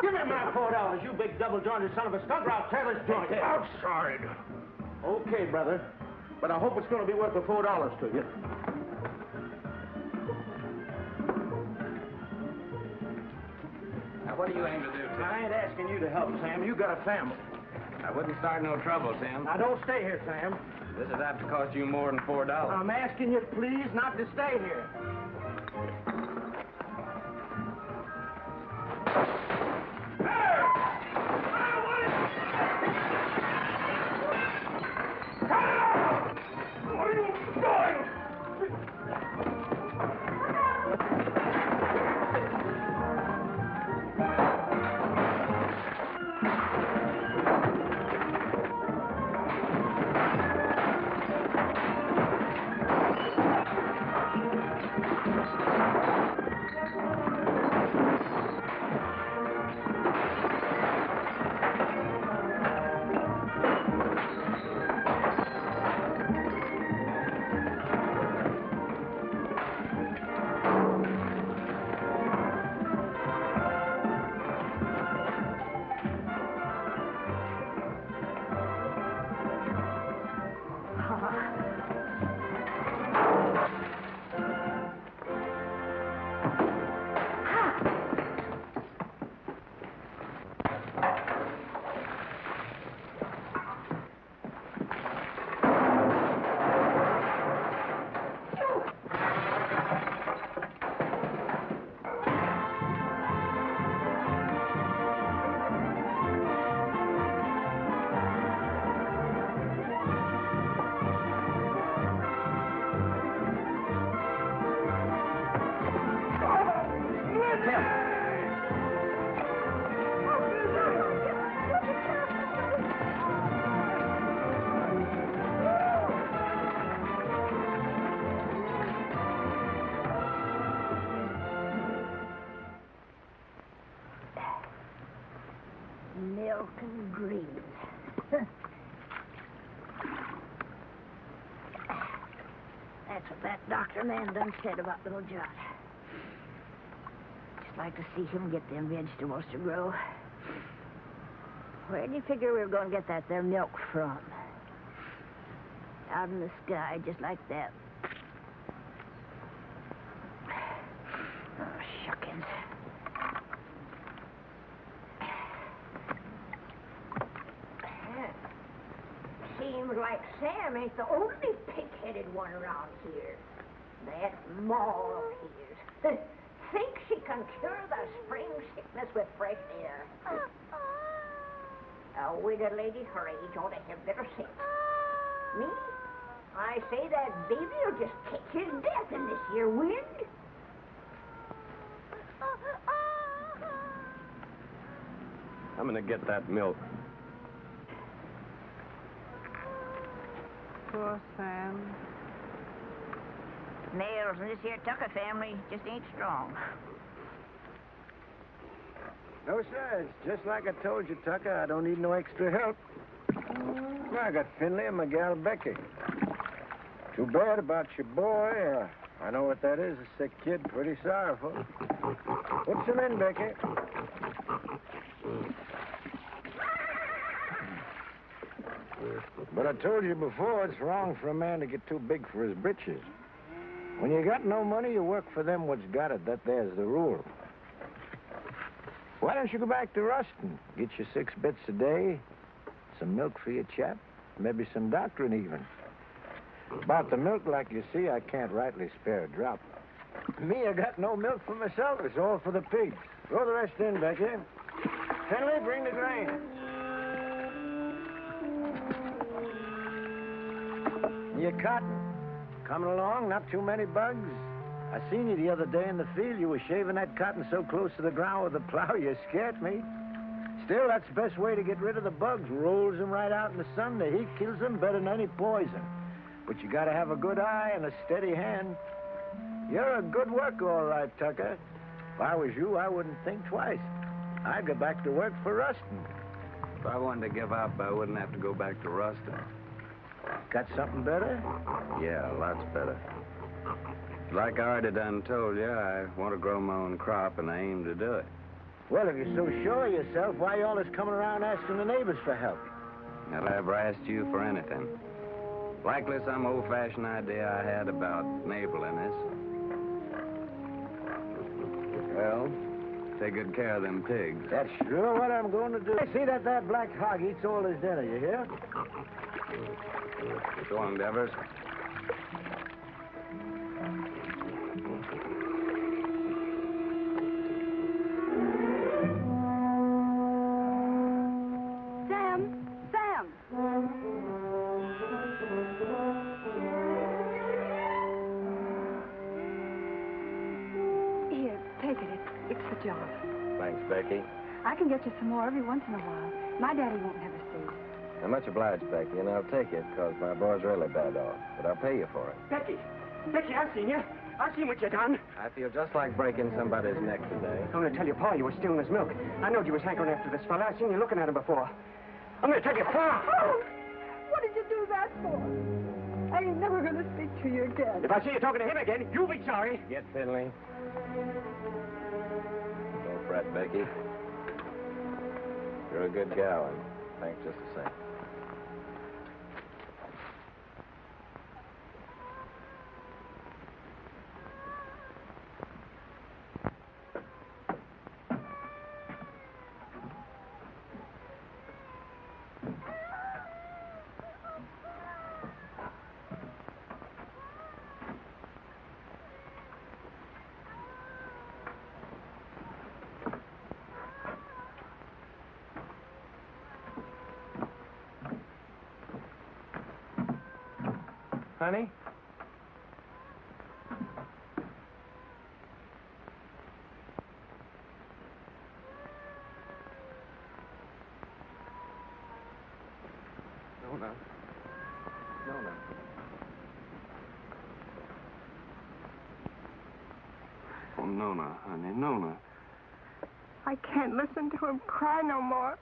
Give me my $4, you big double-jointed son of a skunk, or I'll tear this joint. Outside. Okay, brother. But I hope it's going to be worth the $4 to you. Now, what do you aim to do, Tim? I ain't asking you to help, Sam. You got a family. I wouldn't start no trouble, Tim. Now, don't stay here, Sam. This would have to cost you more than $4. I'm asking you, please, not to stay here. Milk and greens. That's what that doctor man done said about little John. Just like to see him get them vegetables to grow. Where do you figure we were going to get that there milk from? Out in the sky, just like that. Oh, shuckins. Seems like Sam ain't the only pig-headed one around here. That Maul of his thinks she can cure the spring sickness with fresh air. A widow lady her age ought to have better sense. Me? I say that baby will just catch his death in this here wind. I'm gonna get that milk. Poor Sam. Nails in this here Tucker family just ain't strong. No, sir. It's just like I told you, Tucker. I don't need no extra help. I got Finley and my gal Becky. Too bad about your boy. I know what that is, a sick kid. Pretty sorrowful. Put some in, Becky. But I told you before, it's wrong for a man to get too big for his britches. When you got no money, you work for them what's got it. There's the rule. Why don't you go back to Ruston? Get you 6 bits a day, some milk for your chap, maybe some doctoring even. About the milk, like you see, I can't rightly spare a drop. Me, I got no milk for myself. It's all for the pigs. Throw the rest in, Becky. Finley, bring the grain. Your cotton. Coming along, not too many bugs. I seen you the other day in the field. You were shaving that cotton so close to the ground with the plow, you scared me. Still, that's the best way to get rid of the bugs. Rolls them right out in the sun. The heat kills them better than any poison. But you gotta have a good eye and a steady hand. You're a good worker, all right, Tucker. If I was you, I wouldn't think twice. I'd go back to work for Ruston. If I wanted to give up, I wouldn't have to go back to Ruston. Got something better? Yeah, lots better. Like I already done told you, I want to grow my own crop, and I aim to do it. Well, if you're so sure of yourself, why you always coming around asking the neighbors for help? I'll ever asked you for anything. Likely some old-fashioned idea I had about neighborliness. Well, take good care of them pigs. That's sure what I'm going to do. See that black hog eats all his dinner, you hear? So long, Devers. Sam! Here, take it. It's the job. Thanks, Becky. I can get you some more every once in a while. My daddy won't never see. I'm much obliged, Becky, and I'll take it, because my boy's really bad off. But I'll pay you for it. Becky, I've seen you. I've seen what you done. I feel just like breaking somebody's neck today. I'm going to tell your pa you were stealing his milk. I knowed you was hankering after this fella. I've seen you looking at him before. I'm going to tell your pa. Oh, what did you do that for? I ain't never going to speak to you again. If I see you talking to him again, you'll be sorry. Get Finley. Don't fret, Becky. You're a good gal, and thanks just the same. Honey? Nona. Oh, Nona, honey, Nona. I can't listen to him cry no more.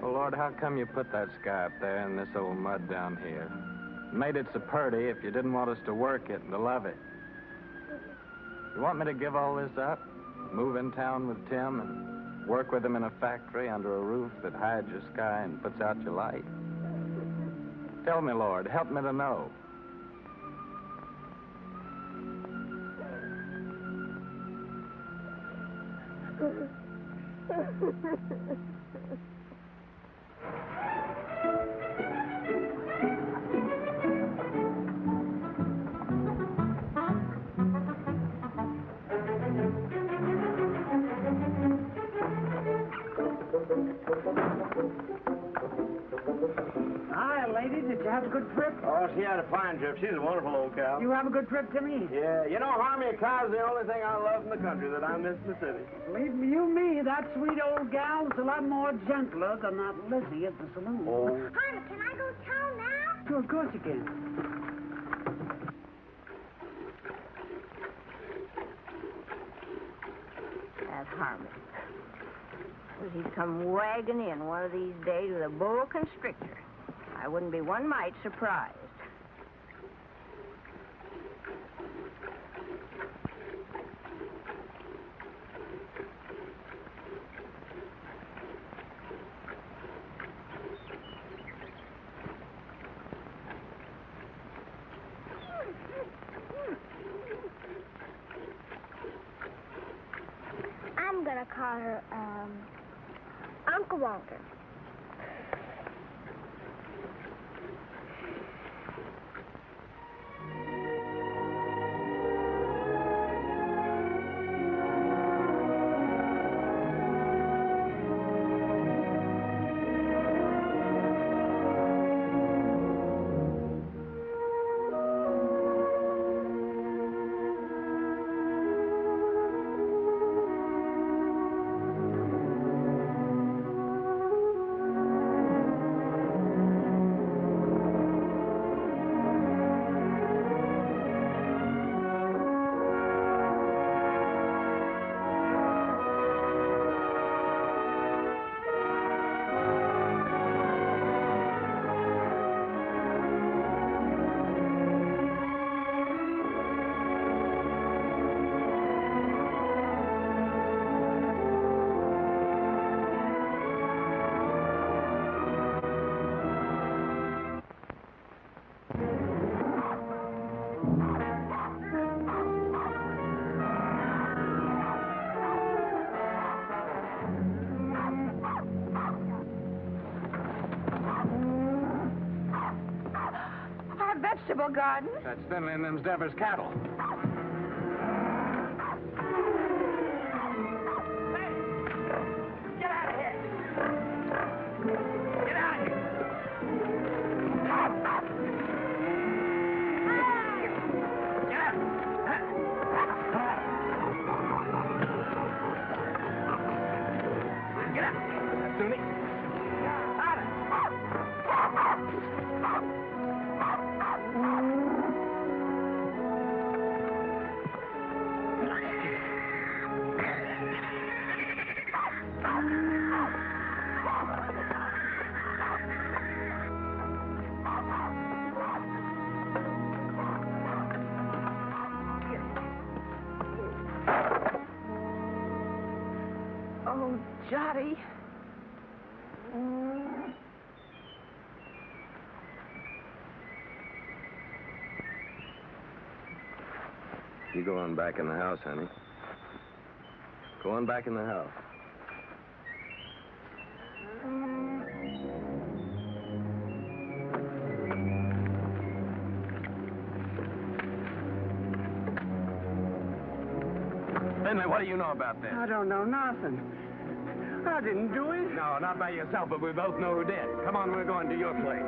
Oh, Lord, how come you put that sky up there and this old mud down here? Made it so pretty if you didn't want us to work it and to love it. You want me to give all this up? Move in town with Tim and work with him in a factory under a roof that hides your sky and puts out your light? Tell me, Lord, help me to know. Hi, lady. Did you have a good trip? Oh, she had a fine trip. She's a wonderful old cow. You have a good trip, Timmy? Yeah, you know, Harmy, a cow's the only thing I love in the country that I miss in the city. Believe me, that sweet old gal's a lot more gentler than that Lizzie at the saloon. Oh. Honey, can I go to town now? Sure, of course you can. That Harmon. Suppose he'd come wagging in one of these days with a boa constrictor. I wouldn't be one mite surprised. I'm gonna call her, Uncle Walter. Our vegetable garden. That's thinly in them Devers cattle. Get out of here! Get out of here! Get out. That's Toonie. Oh, Jotty. You go on back in the house, honey. Go on back in the house. Finley, what do you know about this? I don't know nothing. I didn't do it. No, not by yourself, but we both know who did. Come on, we're going to your place.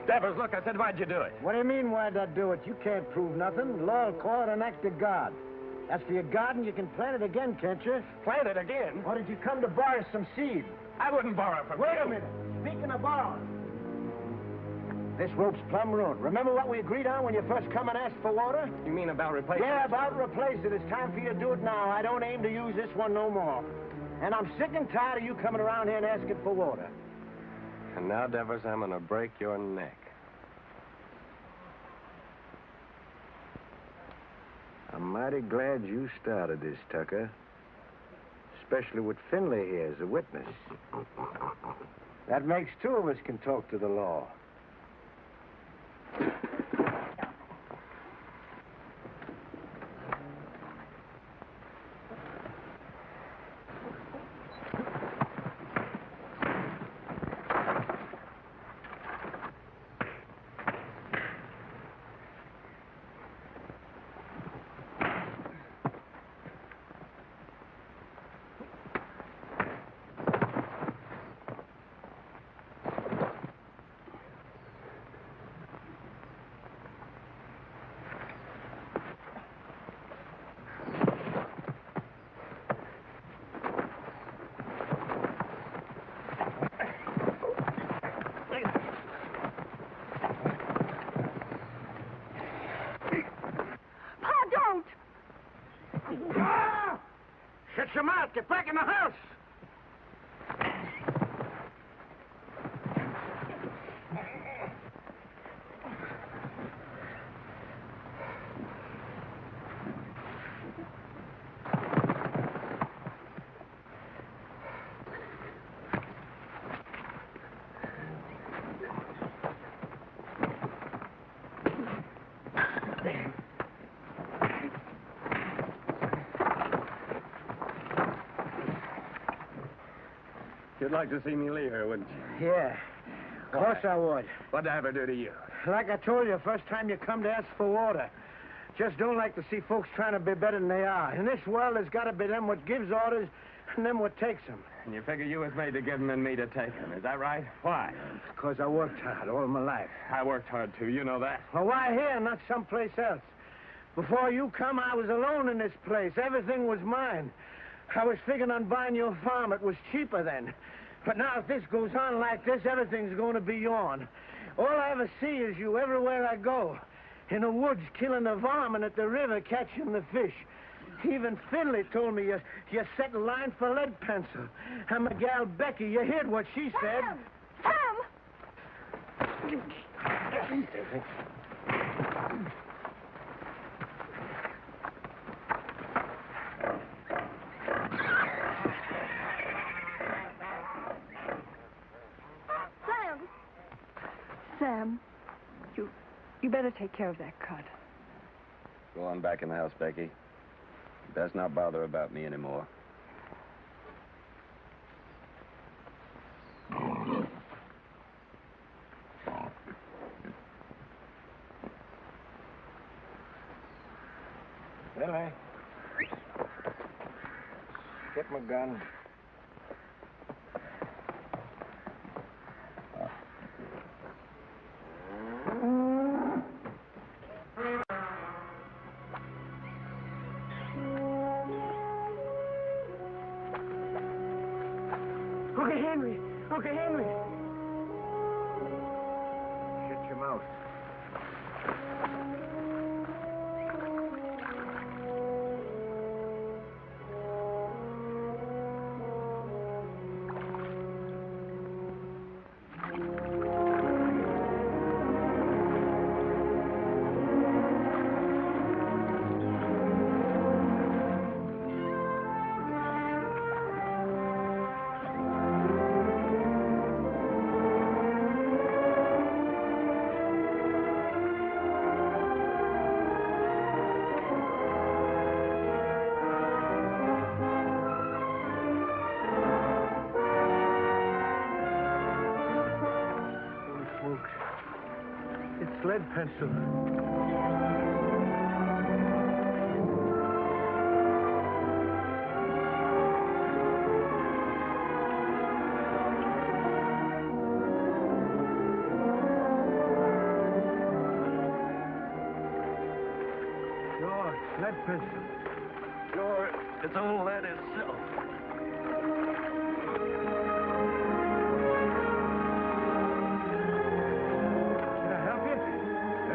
Devers, look, I said, why'd you do it? What do you mean, why'd I do it? You can't prove nothing. Law will call it an act of God. That's for your garden. You can plant it again, can't you? Plant it again? Or did you come to borrow some seed? I wouldn't borrow from you. Wait a minute. Speaking of borrowing, this rope's plumb ruined. Remember what we agreed on when you first come and asked for water? You mean about replacing Yeah, it? about replace it. It's time for you to do it now. I don't aim to use this one no more. And I'm sick and tired of you coming around here and asking for water. And now, Devers, I'm going to break your neck. I'm mighty glad you started this, Tucker. especially with Finley here as a witness. That makes two of us can talk to the law. Shut your mouth. Get back in the house. You'd like to see me leave her, wouldn't you? Yeah. Of course I would. What'd I ever do to you? Like I told you, first time you come to ask for water. Just don't like to see folks trying to be better than they are. In this world, there's got to be them what gives orders and them what takes them. And you figure you was made to give them and me to take them. Is that right? Why? Because I worked hard all my life. I worked hard, too. You know that. Well, why here, not someplace else? Before you come, I was alone in this place. Everything was mine. I was figuring on buying your farm. It was cheaper then. But now if this goes on like this, everything's going to be yourn. All I ever see is you everywhere I go. In the woods, killing the varmint, at the river, catching the fish. Even Finley told me you set in line for lead pencil. And my gal Becky, you heard what she said. Sam! Sam, you better take care of that cut. Go on back in the house, Becky. Best not bother about me anymore. Finley. Get my gun. Uncle Henry. Shut your mouth. It's lead pencil. Sure, lead pencil. Sure, it's old lead itself.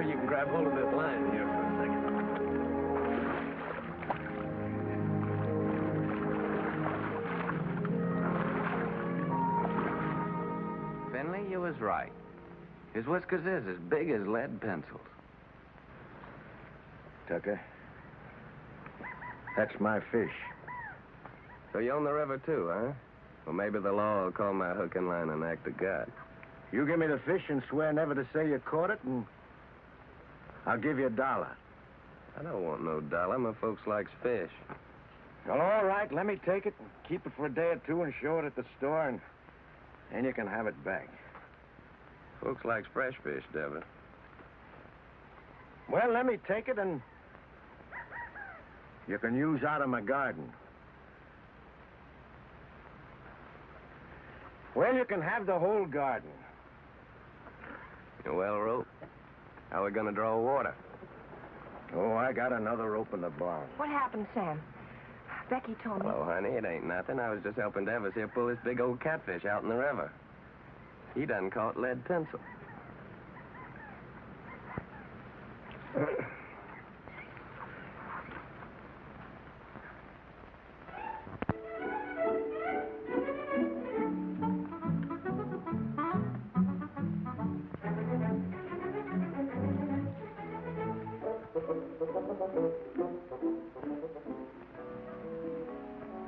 You can grab hold of this line here for a second. Finley, you was right. His whiskers is as big as lead pencils. Tucker, that's my fish. So you own the river, too, huh? Well, maybe the law will call my hook and line an act of God. You give me the fish and swear never to say you caught it, and I'll give you $1. I don't want no dollar. My folks likes fish. Well, all right, let me take it and keep it for a day or two and show it at the store, and then you can have it back. Folks likes fresh fish, Devitt. Well, let me take it, and you can use out of my garden. Well, you can have the whole garden. You well rope? How are we gonna draw water? Oh, I got another rope in the barn. What happened, Sam? Becky told me. Hello, honey. It ain't nothing. I was just helping Devis here pull this big old catfish out in the river. He done caught lead pencil.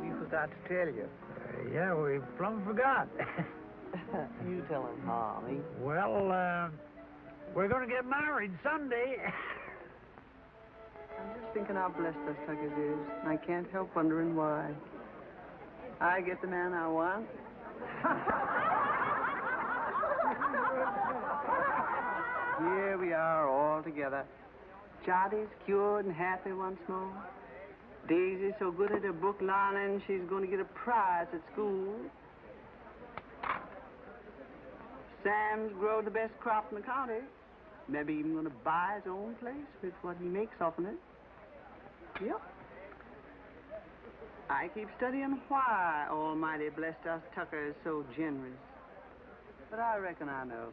We forgot to tell you. Yeah, we plumb forgot. You tell him, Harvey. Well, we're going to get married Sunday. I'm just thinking how blessed us Tuckers is. I can't help wondering why. I get the man I want. Here we are all together. Jottie's cured and happy once more. Daisy's so good at her book learning, she's going to get a prize at school. Sam's grown the best crop in the county. Maybe even going to buy his own place with what he makes off of it. Yep. I keep studying why Almighty blessed us Tuckers so generous. But I reckon I know.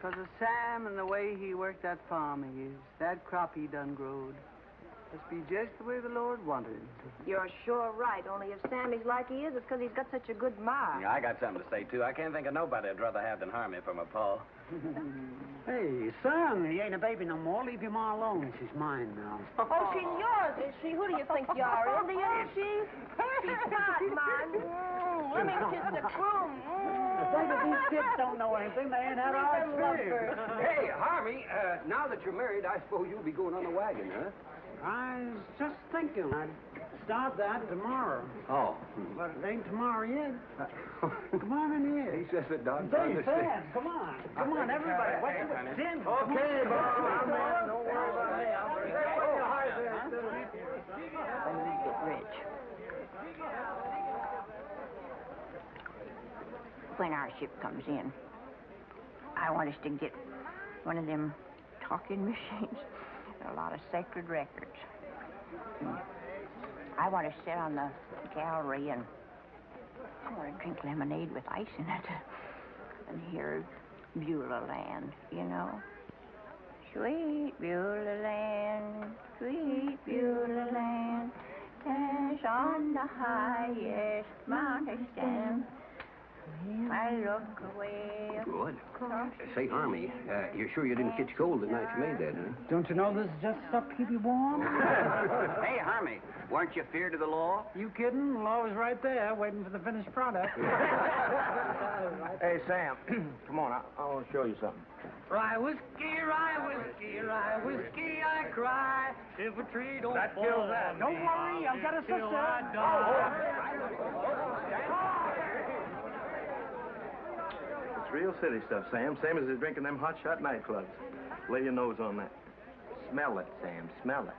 Because of Sam and the way he worked that farm of his, that crop he done growed. Must be just the way the Lord wanted it. You're sure right. Only if Sammy's like he is, it's because he's got such a good mind. Yeah, I got something to say, too. I can't think of nobody I'd rather have than Harmony for my pa. Hey, son, he ain't a baby no more. Leave your ma alone. She's mine now. Oh, she's yours, is she? Who do you think you are, Indian? She's not mine. Let me kiss the groom. These kids don't know anything. They ain't had our experience. Hey, Harvey, now that you're married, I suppose you'll be going on the wagon, huh? I was just thinking I'd start that tomorrow. Oh. But it ain't tomorrow yet. Come on in here. He says it does. Hey, Sam, come on. Come on, everybody. What's Tim? Okay, Bob. Don't worry about me. When we get rich. When our ship comes in, I want us to get one of them talking machines and a lot of sacred records. And I want to sit on the gallery and I want to drink lemonade with ice in it and hear Beulah Land, you know. Sweet Beulah Land, sweet Beulah Land, as on the highest mountain stand. I look away. Good. Say, Harmony, you're sure you didn't catch cold the night you made that, huh? Don't you know this is just stuff to keep you warm? Hey, Harmony, weren't you feared of the law? You kidding? The law was right there, waiting for the finished product. Hey, Sam, come on. I want to show you something. Rye whiskey, I cry. If a tree don't That fall kills that. Don't worry, I've got a sister. It's real city stuff, Sam. Same as is drinking them hot shot nightclubs. Lay your nose on that. Smell it, Sam. Smell it.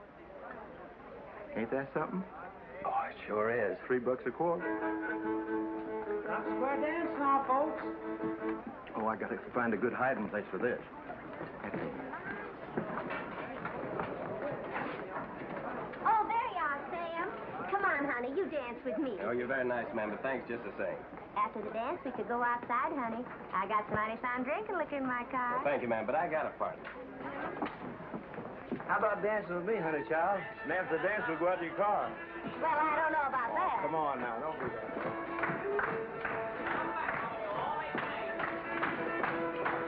Ain't that something? Oh, it sure is. $3 a quart. Top square dance now, folks. Oh, I gotta find a good hiding place for this. Oh, there you are, Sam. Come on, honey, you dance with me. Oh, you're very nice, man, but thanks just the same. After the dance, we could go outside, honey. I got some mighty fine drinking liquor in my car. Well, thank you, man, but I got a partner. How about dancing with me, honey child? And after the dance, we'll go out to your car. Well, I don't know about that. Come on now, don't do that.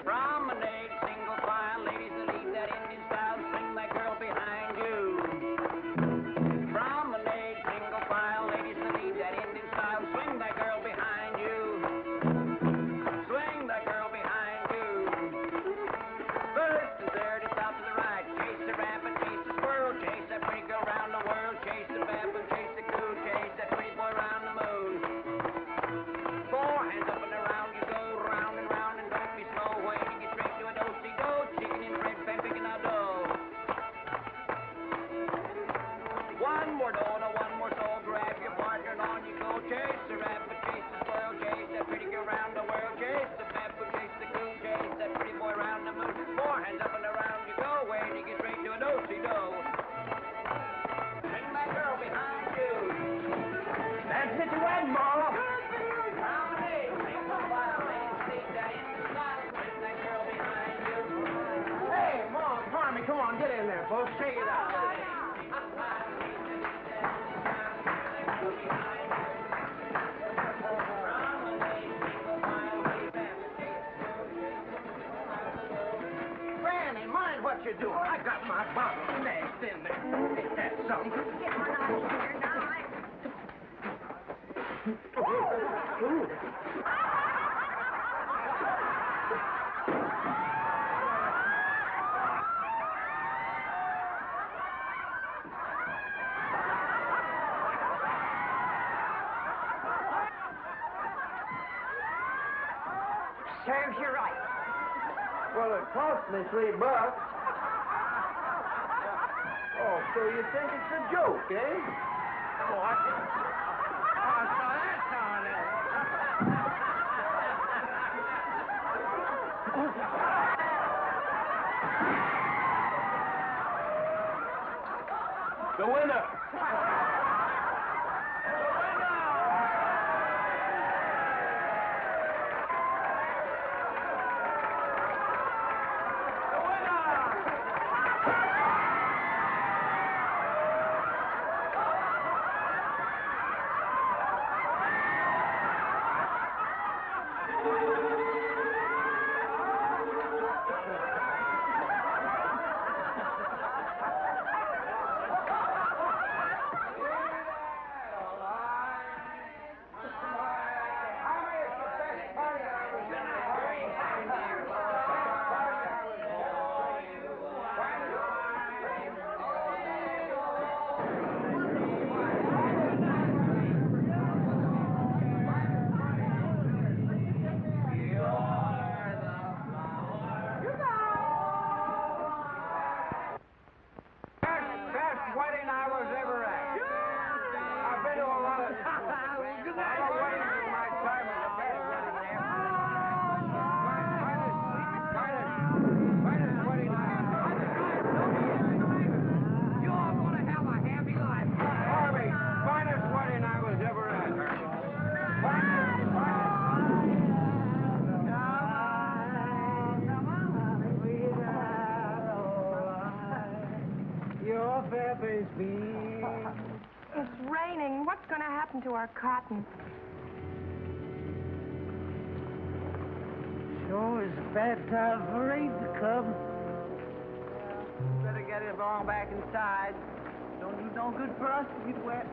Promenade, single file, ladies that lead that Indian style, sing that girl behind you. Promenade, single file, ladies soul, one more soul. Grab your partner and on you go. Chase the rabbit, chase the squirrel, chase that pretty girl round the world. Chase the baboon, chase the coon, chase that pretty boy round the moon. Four hands up and around you go. Where do you get straight to a do-si-do? Bring that girl behind you. That's it, you wed, Mom. Hey, Mom, Harmony, come on, get in there, folks. Shake it out. Granny, mind what you're doing. I got my bottle smashed in there. Ain't that something? Get one out of here now. Serves you right. Well, it cost me $3. Oh, so you think it's a joke, eh? What? Oh, so that's how it is. The winner! Wedding I was ever at. I've been to a lot of... Good night. I'm waiting for my time at the best wedding there. Finest wedding I ever had. You all going to have a happy life. Harvey, finest wedding I was ever at. Your feathers beam. It's raining. What's going to happen to our cotton? Sure is a bad time for rain to come. Better get it along back inside. Don't do no good for us to get wet.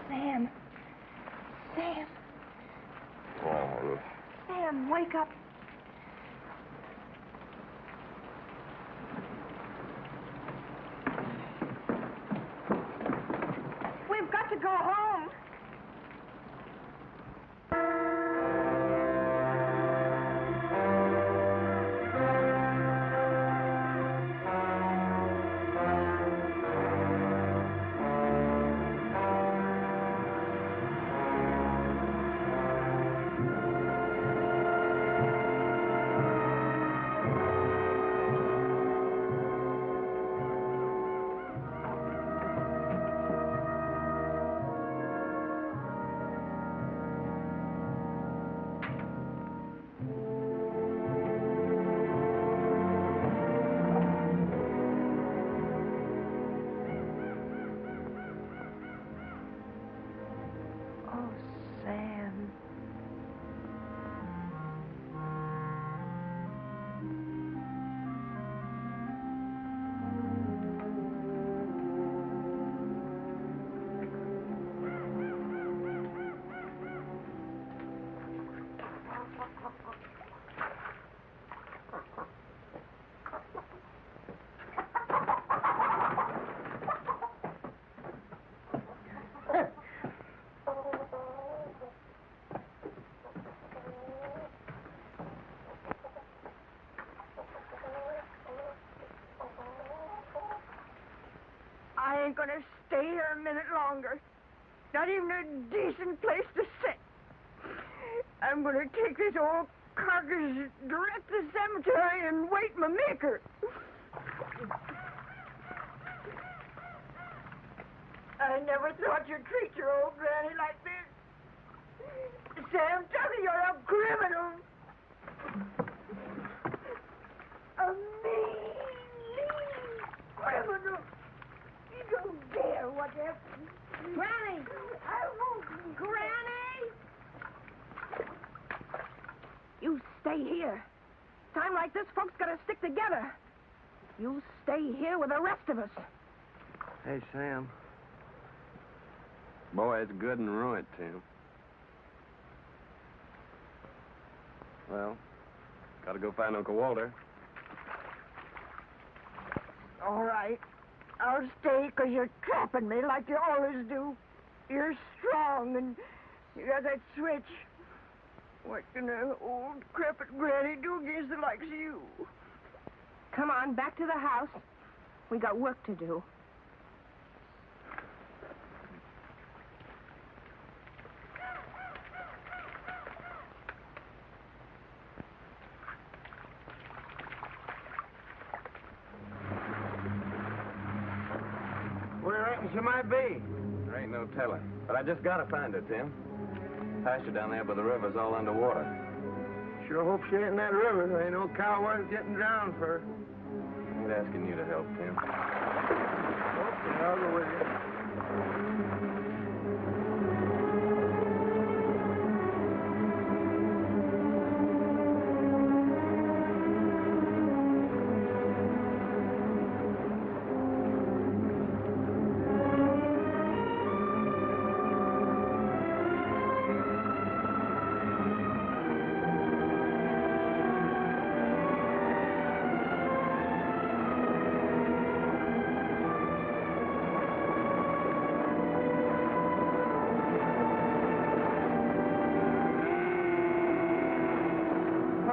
Sam. Sam. Oh, Sam, wake up. home. I ain't gonna stay here a minute longer. Not even a decent place to sit. I'm gonna take this old carcass direct to the cemetery and wait my maker. I never thought you'd treat your old granny like this. Sam Tucker, you're a criminal. A mean criminal. You don't dare what you have. Granny! I won't. Granny! You stay here. Time like this, folks gotta stick together. You stay here with the rest of us. Hey, Sam. Boy, it's good and ruined, Tim. Well, gotta go find Uncle Walter. All right. I'll stay because you're trapping me like you always do. You're strong and you got that switch. What can an old crepit granny do against the likes of you? Come on, back to the house. We got work to do. Where do you reckon she might be? There ain't no telling. But I just gotta find her, Tim. Pasture down there by the river's all underwater. Sure hope she ain't in that river. There ain't no cow worth getting drowned for. I ain't asking you to help, Tim. Okay, I'll go with you.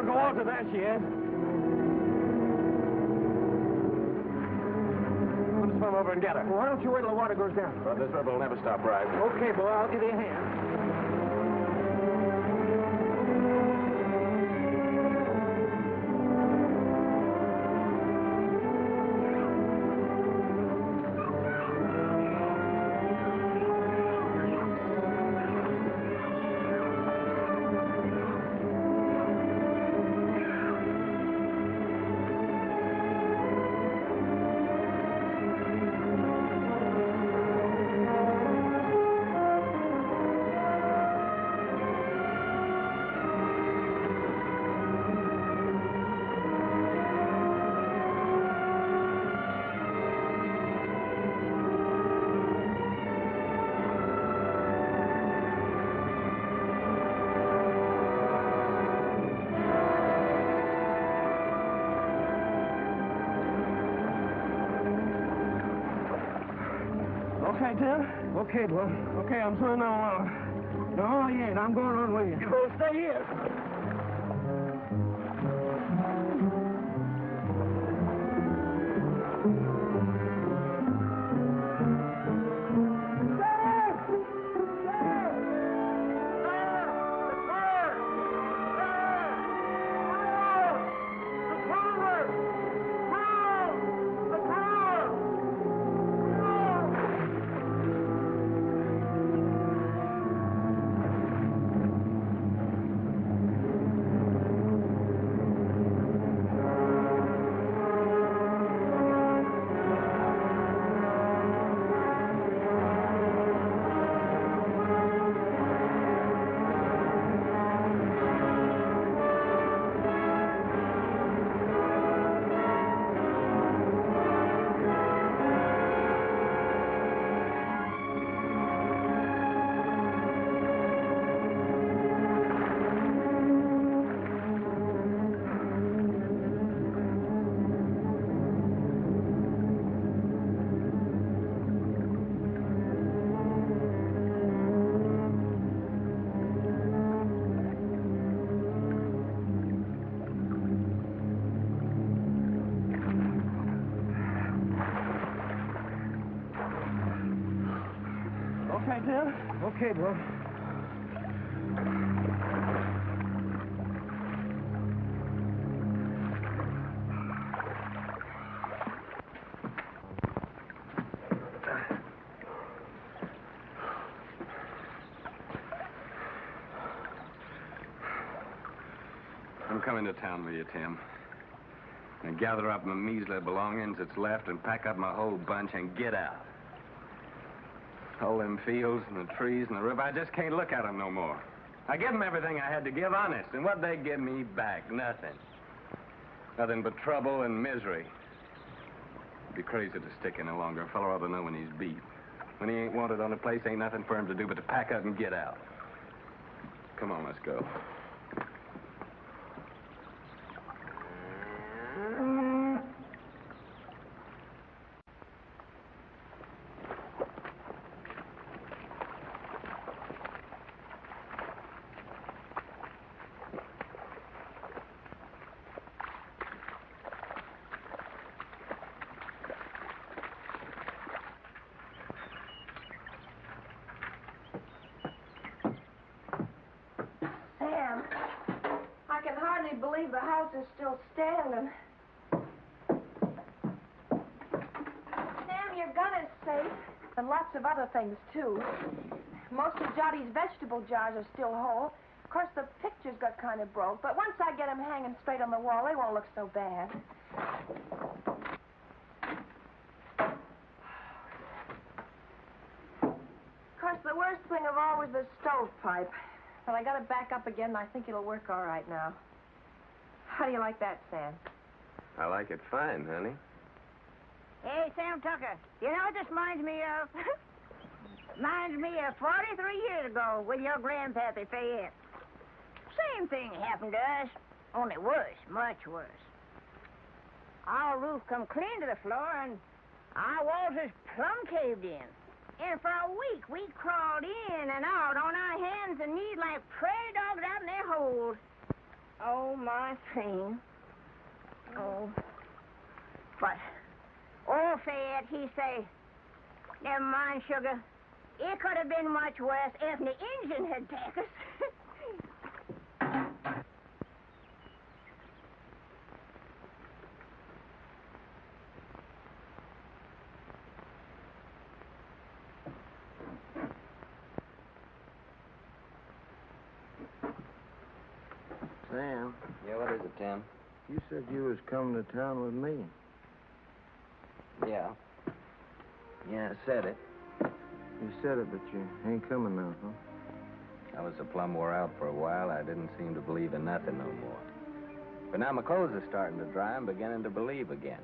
Uncle Walter, there she is. Let's swim over and get her. Well, why don't you wait till the water goes down? Well, this river will never stop rising. Okay, boy, I'll give you a hand. Okay, Tim? Okay, boy. Okay, I'm swimming on. No, you ain't. I'm going on with you. You both stay here. Okay, Tim? Okay, boy. I'm coming to town with you, Tim. And gather up my measly belongings that's left and pack up my whole bunch and get out. All them fields and the trees and the river, I just can't look at them no more. I give them everything I had to give, honest, and what they give me back, nothing. Nothing but trouble and misery. It'd be crazy to stick any longer. A fellow ought to know when he's beat. When he ain't wanted on a place, ain't nothing for him to do but to pack up and get out. Come on, let's go. Sam, I can hardly believe the house is still standing. Sam, your gun is safe. And lots of other things, too. Most of Johnny's vegetable jars are still whole. Of course, the pictures got kind of broke, but once I get them hanging straight on the wall, they won't look so bad. Of course, the worst thing of all was the stovepipe. But I got it back up again, and I think it'll work all right now. How do you like that, Sam? I like it fine, honey. Hey, Sam Tucker, you know what this reminds me of? Reminds me of 43 years ago with your grandpappy Fayette. Same thing happened to us, only worse, much worse. Our roof come clean to the floor, and our walls is plumb caved in. And for a week, we crawled in and out on our hands and knees like prairie dogs out in their holes. Oh, my thing. Oh. But old Fayette, he say, never mind, sugar. It could have been much worse if the engine had taken us. Sam. Yeah, what is it, Tim? You said you was coming to town with me. Yeah. Yeah, I said it. You said it, but you ain't coming now, huh? I was so plumb wore out for a while, I didn't seem to believe in nothing no more. But now my clothes are starting to dry, I'm beginning to believe again.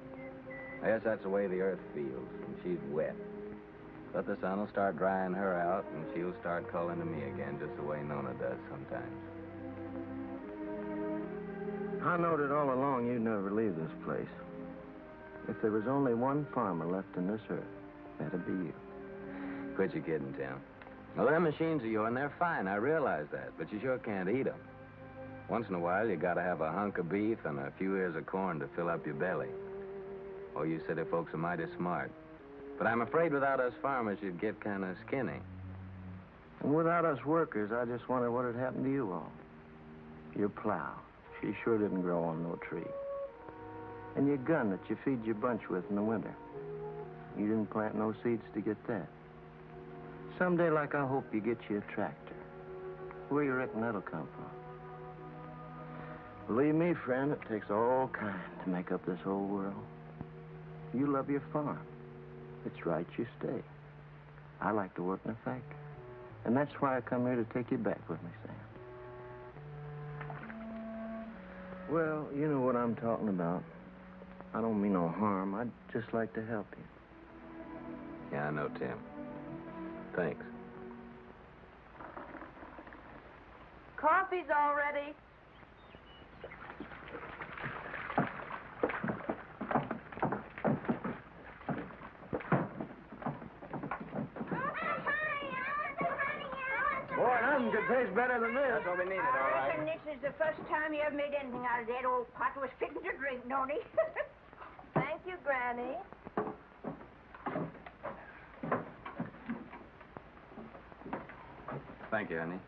I guess that's the way the earth feels, and she's wet. But the sun will start drying her out, and she'll start calling to me again, just the way Nona does sometimes. I knowed it all along you'd never leave this place. If there was only one farmer left in this earth, that'd be you. Quit your kidding, Tim. Well, them machines of yours, they're fine, I realize that, but you sure can't eat them. Once in a while, you gotta have a hunk of beef and a few ears of corn to fill up your belly. Oh, you city folks are mighty smart. But I'm afraid without us farmers, you'd get kind of skinny. And without us workers, I just wonder what had happened to you all. Your plow. She sure didn't grow on no tree. And your gun that you feed your bunch with in the winter. You didn't plant no seeds to get that. Someday, like I hope, you get you a tractor. Where you reckon that'll come from? Believe me, friend, it takes all kind to make up this whole world. You love your farm. It's right you stay. I like to work in a factory. And that's why I come here to take you back with me, Sam. Well, you know what I'm talking about. I don't mean no harm. I'd just like to help you. Yeah, I know, Tim. Thanks. Coffee's all ready. Boy, nothing could taste better than this. That's what we needed, all right. I reckon this is the first time you ever made anything out of that old pot was fitting to drink, don't he? Thank you, Granny. Thank you, honey.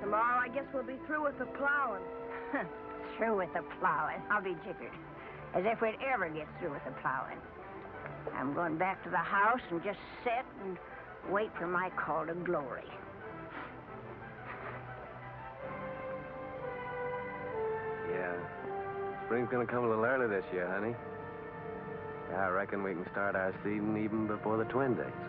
Tomorrow, I guess we'll be through with the plowing. Through with the plowing. I'll be jiggered. As if we'd ever get through with the plowing. I'm going back to the house and just sit and wait for my call to glory. Yeah. Spring's gonna come a little early this year, honey. Yeah, I reckon we can start our seeding even before the twin days.